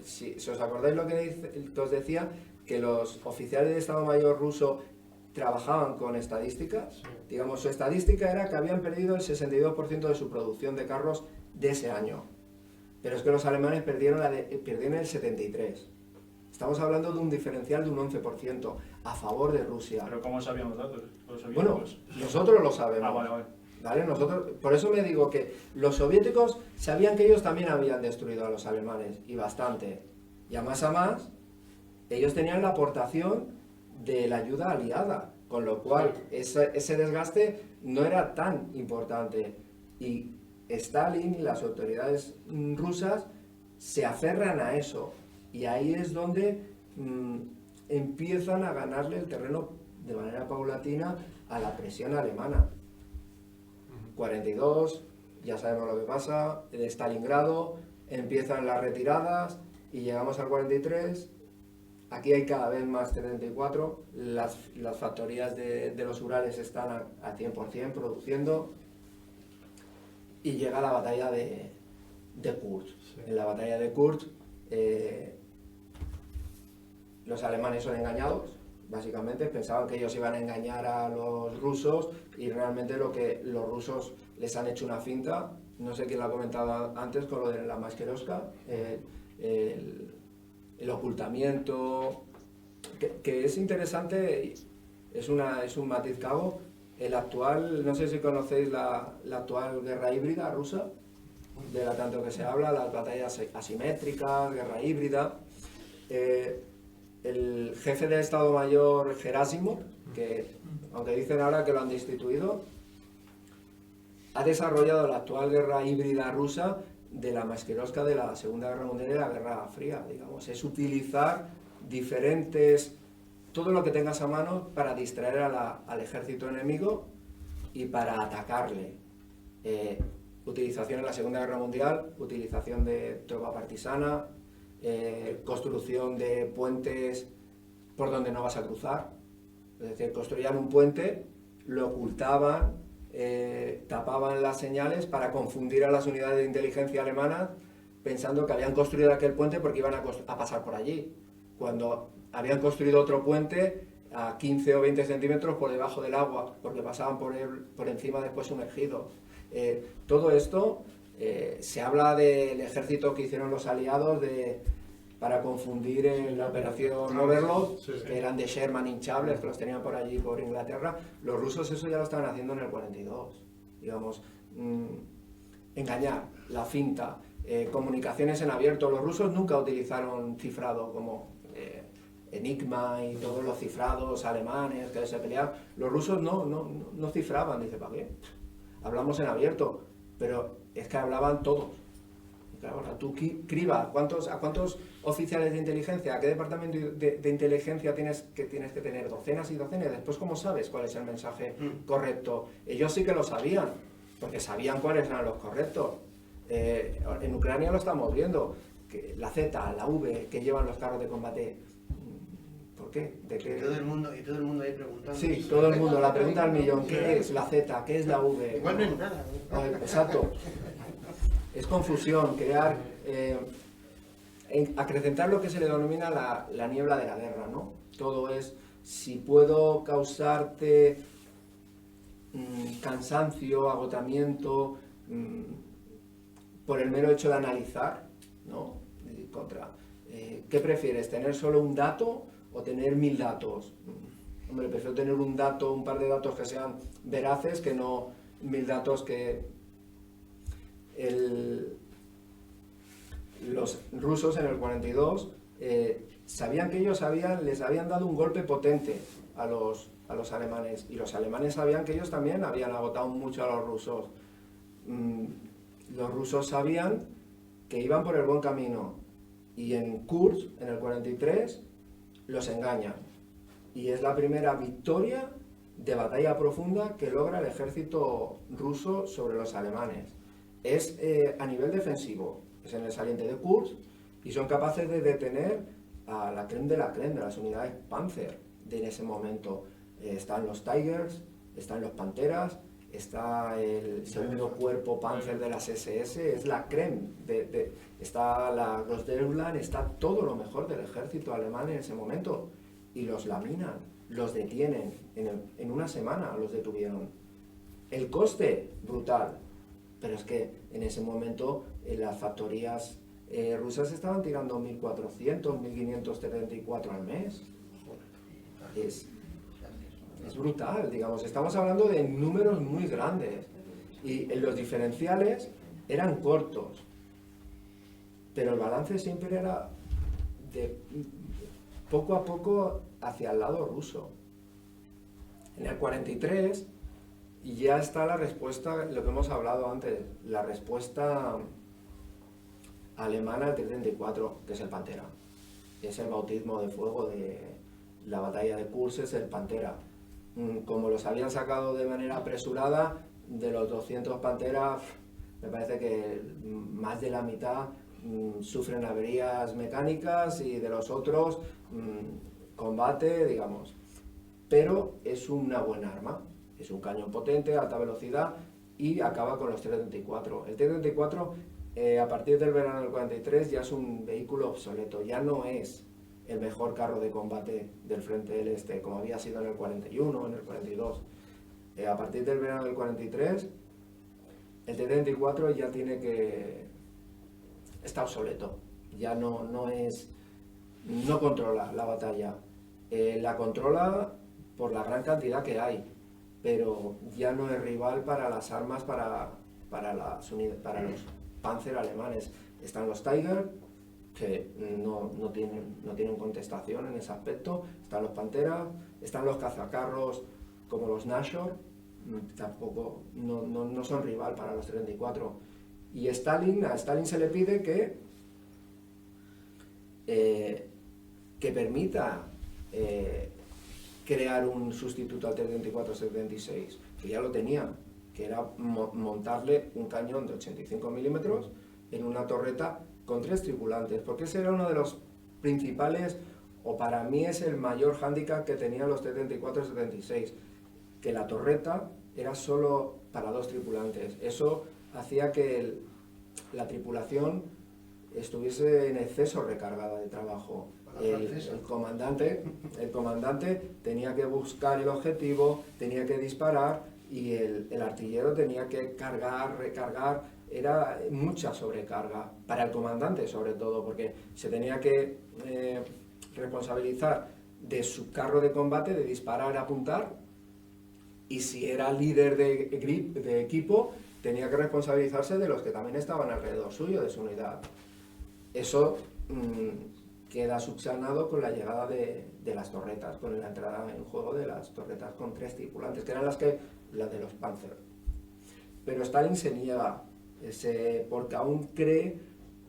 si os acordáis lo que os decía, que los oficiales de Estado Mayor ruso trabajaban con estadísticas, digamos, su estadística era que habían perdido el 62% de su producción de carros de ese año. Pero es que los alemanes perdieron el 73%. Estamos hablando de un diferencial de un 11% a favor de Rusia. ¿Pero cómo sabían los datos? Bueno, nosotros lo sabemos. Vale. ¿Vale? Nosotros, por eso me digo que los soviéticos sabían que ellos también habían destruido a los alemanes, y bastante. Y a más, ellos tenían la aportación de la ayuda aliada, con lo cual ese desgaste no era tan importante. Y Stalin y las autoridades rusas se aferran a eso. Y ahí es donde empiezan a ganarle el terreno de manera paulatina a la presión alemana. 42, ya sabemos lo que pasa, de Stalingrado, empiezan las retiradas y llegamos al 43. Aquí hay cada vez más 34, las factorías de los Urales están al 100% produciendo, y llega la batalla de Kursk. Sí. En la batalla de Kursk los alemanes son engañados, básicamente pensaban que ellos iban a engañar a los rusos, y realmente lo que los rusos les han hecho una finta. No sé quién lo ha comentado antes con lo de la Maskerovka, el ocultamiento, que es interesante, es un matiz cabo. El actual, no sé si conocéis la actual guerra híbrida rusa, de la tanto que se habla, las batallas asimétricas, guerra híbrida. El jefe de Estado Mayor Gerásimo, que aunque dicen ahora que lo han destituido, ha desarrollado la actual guerra híbrida rusa de la Maskerovka de la Segunda Guerra Mundial y la Guerra Fría, digamos. Es utilizar todo lo que tengas a mano para distraer al ejército enemigo y para atacarle. Utilización en la Segunda Guerra Mundial, utilización de tropa partisana, construcción de puentes por donde no vas a cruzar. Es decir, construían un puente, lo ocultaban, tapaban las señales para confundir a las unidades de inteligencia alemanas, pensando que habían construido aquel puente porque iban a pasar por allí, cuando habían construido otro puente a 15 o 20 centímetros por debajo del agua, porque pasaban por encima después sumergidos. Todo esto, se habla del ejército que hicieron los aliados para confundir en la operación Overlord, que eran de Sherman hinchables, que los tenían por allí, por Inglaterra. Los rusos eso ya lo estaban haciendo en el 42, digamos, engañar, la finta, comunicaciones en abierto. Los rusos nunca utilizaron cifrado como Enigma y todos los cifrados alemanes que se peleaban. Los rusos no cifraban, dice, ¿para qué? Hablamos en abierto, pero es que hablaban todos. Claro, tú criba, ¿a cuántos oficiales de inteligencia, a qué departamento de inteligencia tienes que tener? Docenas y docenas. Después, ¿cómo sabes cuál es el mensaje correcto? Ellos sí que lo sabían, porque sabían cuáles eran los correctos. En Ucrania lo estamos viendo, que la Z, la V, que llevan los carros de combate. ¿Por qué? ¿De qué? Y todo el mundo ahí preguntando. Sí, todo el mundo, la pregunta al millón, ¿qué es la Z? ¿Qué es la V? Igual no es nada. Exacto. Es confusión, crear, acrecentar lo que se le denomina la niebla de la guerra, ¿no? Todo es, si puedo causarte cansancio, agotamiento, por el mero hecho de analizar, ¿no? ¿Qué prefieres, tener solo un dato o tener 1000 datos? Hombre, prefiero tener un par de datos que sean veraces, que no 1000 datos que... Los rusos en el 42 sabían que ellos les habían dado un golpe potente a los alemanes, y los alemanes sabían que ellos también habían agotado mucho a los rusos. Los rusos sabían que iban por el buen camino, y en Kursk, en el 43, los engañan. Y es la primera victoria de batalla profunda que logra el ejército ruso sobre los alemanes. Es a nivel defensivo, es en el saliente de Kursk, y son capaces de detener a la crème de las unidades Panzer de ese momento. Están los Tigers, están los Panteras, está el segundo cuerpo Panzer de las SS, es la crème, está los Deutschland, está todo lo mejor del ejército alemán en ese momento, y los laminan, los detienen, en una semana los detuvieron. El coste, brutal, pero es que en ese momento las factorías rusas estaban tirando 1.400, 1.534 al mes. Es brutal, digamos, estamos hablando de números muy grandes, y los diferenciales eran cortos, pero el balance siempre era de poco a poco hacia el lado ruso. En el 43 ya está la respuesta, lo que hemos hablado antes, la respuesta alemana al 34, que es el Pantera. Es el bautismo de fuego de la batalla de Kursk, es el Pantera. Como los habían sacado de manera apresurada, de los 200 Panteras, me parece que más de la mitad sufren averías mecánicas, y de los otros combate, digamos. Pero es una buena arma, es un cañón potente, alta velocidad, y acaba con los T-34. El T-34 a partir del verano del 43 ya es un vehículo obsoleto, ya no es el mejor carro de combate del frente del este, como había sido en el 41, en el 42. A partir del verano del 43, el T-34 ya está obsoleto, ya no controla la batalla. La controla por la gran cantidad que hay, pero ya no es rival para las armas, para los Panzer alemanes. Están los Tiger, que no tienen contestación en ese aspecto, están los Panteras, están los cazacarros como los Nashor, tampoco no son rival para los 34. Y a Stalin se le pide que permita crear un sustituto al T-34-76, que ya lo tenía, que era montarle un cañón de 85 milímetros en una torreta con 3 tripulantes, porque ese era uno de los principales, o para mí es el mayor hándicap que tenían los T-34-76, que la torreta era solo para 2 tripulantes. Eso hacía que la tripulación estuviese en exceso recargada de trabajo. El comandante tenía que buscar el objetivo, tenía que disparar, y el artillero tenía que cargar, recargar. Era mucha sobrecarga para el comandante, sobre todo, porque se tenía que responsabilizar de su carro de combate, de disparar, apuntar, y si era líder de equipo, tenía que responsabilizarse de los que también estaban alrededor suyo, de su unidad. Eso queda subsanado con la llegada de las torretas, con la entrada en juego de las torretas con 3 tripulantes, que eran las de los Panzer. Pero Stalin se niega, porque aún cree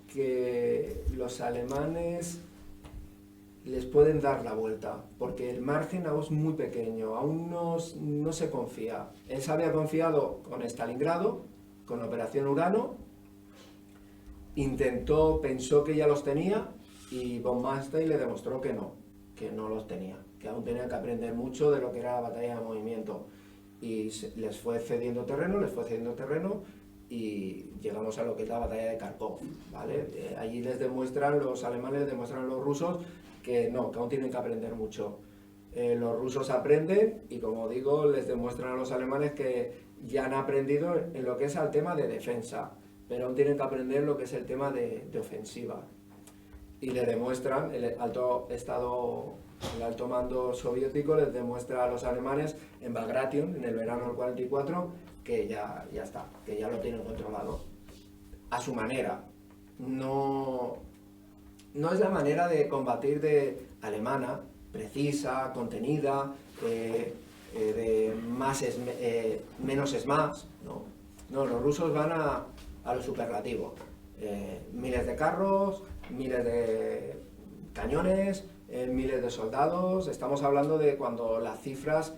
que los alemanes les pueden dar la vuelta, porque el margen aún es muy pequeño, aún no se confía. Él se había confiado con Stalingrado, con Operación Urano, pensó que ya los tenía, y von Manstein le demostró que no los tenía, que aún tenían que aprender mucho de lo que era la batalla de movimiento, y les fue cediendo terreno, y llegamos a lo que es la batalla de Kharkov, ¿vale? Allí los alemanes les demuestran a los rusos que aún tienen que aprender mucho. Los rusos aprenden, y como digo, les demuestran a los alemanes que ya han aprendido en lo que es el tema de defensa, pero aún tienen que aprender lo que es el tema de ofensiva. Y le demuestran, el alto mando soviético les demuestra a los alemanes en Bagration, en el verano del 44, que ya está, que ya lo tienen controlado. A su manera. No es la manera de combatir de alemana, precisa, contenida, de menos es más. No, los rusos van a lo superlativo. Miles de carros, miles de cañones, miles de soldados. Estamos hablando de cuando las cifras,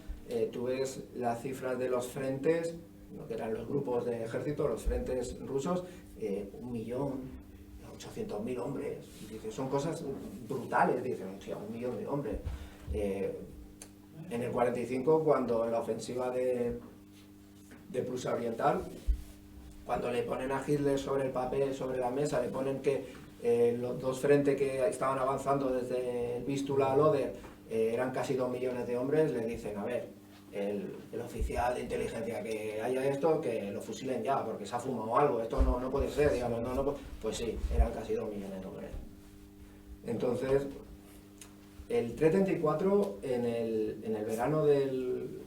tú ves las cifras de los frentes, lo que eran los grupos de ejército, los frentes rusos, 1.800.000 hombres. Y dices, son cosas brutales, dicen, hostia, 1 millón de hombres. En el 45, cuando en la ofensiva de Prusia Oriental, cuando le ponen a Hitler sobre el papel, sobre la mesa, le ponen que los dos frentes que estaban avanzando desde Vístula a Loder eran casi 2 millones de hombres, le dicen, a ver, el oficial de inteligencia que haya esto, que lo fusilen ya, porque se ha fumado algo, esto no puede ser, digamos, pues sí, eran casi 2 millones de hombres. Entonces, el T-34 en el verano del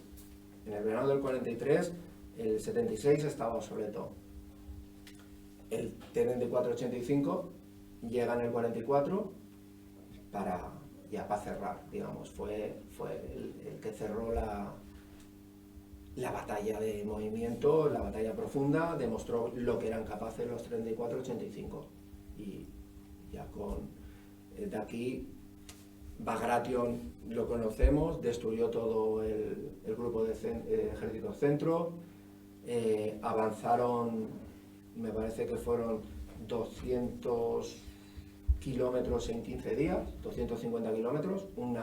43, el 76 estaba obsoleto. El T-34-85 llega en el 44 para cerrar, digamos, fue el que cerró la batalla de movimiento, la batalla profunda, demostró lo que eran capaces los 34-85. Y ya de aquí, Bagration lo conocemos, destruyó todo el grupo de ejército centro, avanzaron, me parece que fueron 200 kilómetros en 15 días, 250 kilómetros, un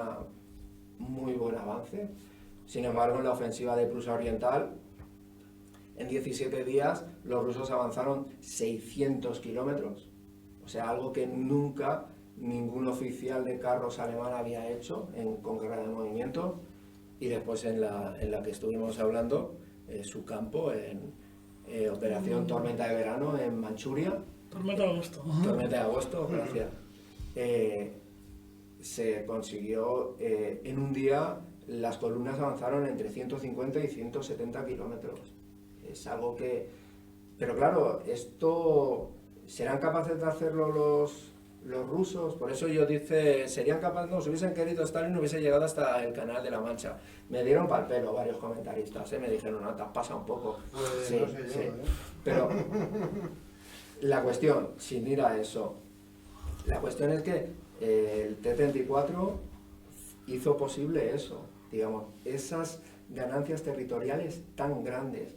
muy buen avance. Sin embargo, en la ofensiva de Prusia Oriental, en 17 días los rusos avanzaron 600 kilómetros, o sea, algo que nunca ningún oficial de carros alemán había hecho con guerra de movimiento. Y después en la que estuvimos hablando, su campo en Operación Tormenta de Verano en Manchuria. Tormenta de agosto. Tormenta de agosto, gracias. Se consiguió en un día, las columnas avanzaron entre 150 y 170 kilómetros. Es algo que... Pero claro, esto... ¿Serán capaces de hacerlo los rusos? Por eso yo dice, serían capaces, no, si hubiesen querido Stalin no hubiese llegado hasta el Canal de la Mancha. Me dieron pal pelo varios comentaristas, me dijeron, no, te has pasado un poco. Pues sí, no sé yo, sí. ¿eh? Pero la cuestión, sin ir a eso, la cuestión es que el T-34 hizo posible eso, digamos, esas ganancias territoriales tan grandes.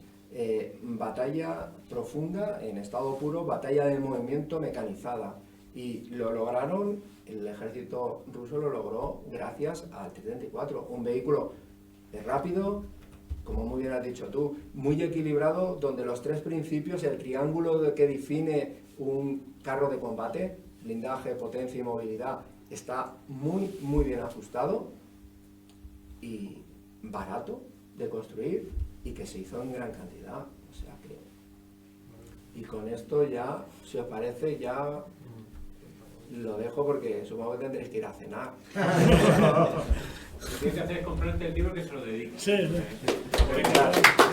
Batalla profunda en estado puro, batalla de movimiento mecanizada, y lo lograron, el ejército ruso lo logró gracias al T-34, un vehículo rápido, como muy bien has dicho tú, muy equilibrado, donde los tres principios, el triángulo que define un carro de combate, blindaje, potencia y movilidad, está muy bien ajustado y barato de construir, y que se hizo en gran cantidad, o sea que... Y con esto ya, si os parece, ya lo dejo porque supongo que tendréis que ir a cenar. Lo que tienes que hacer es comprarte el libro que se lo dedique. Sí. Gracias.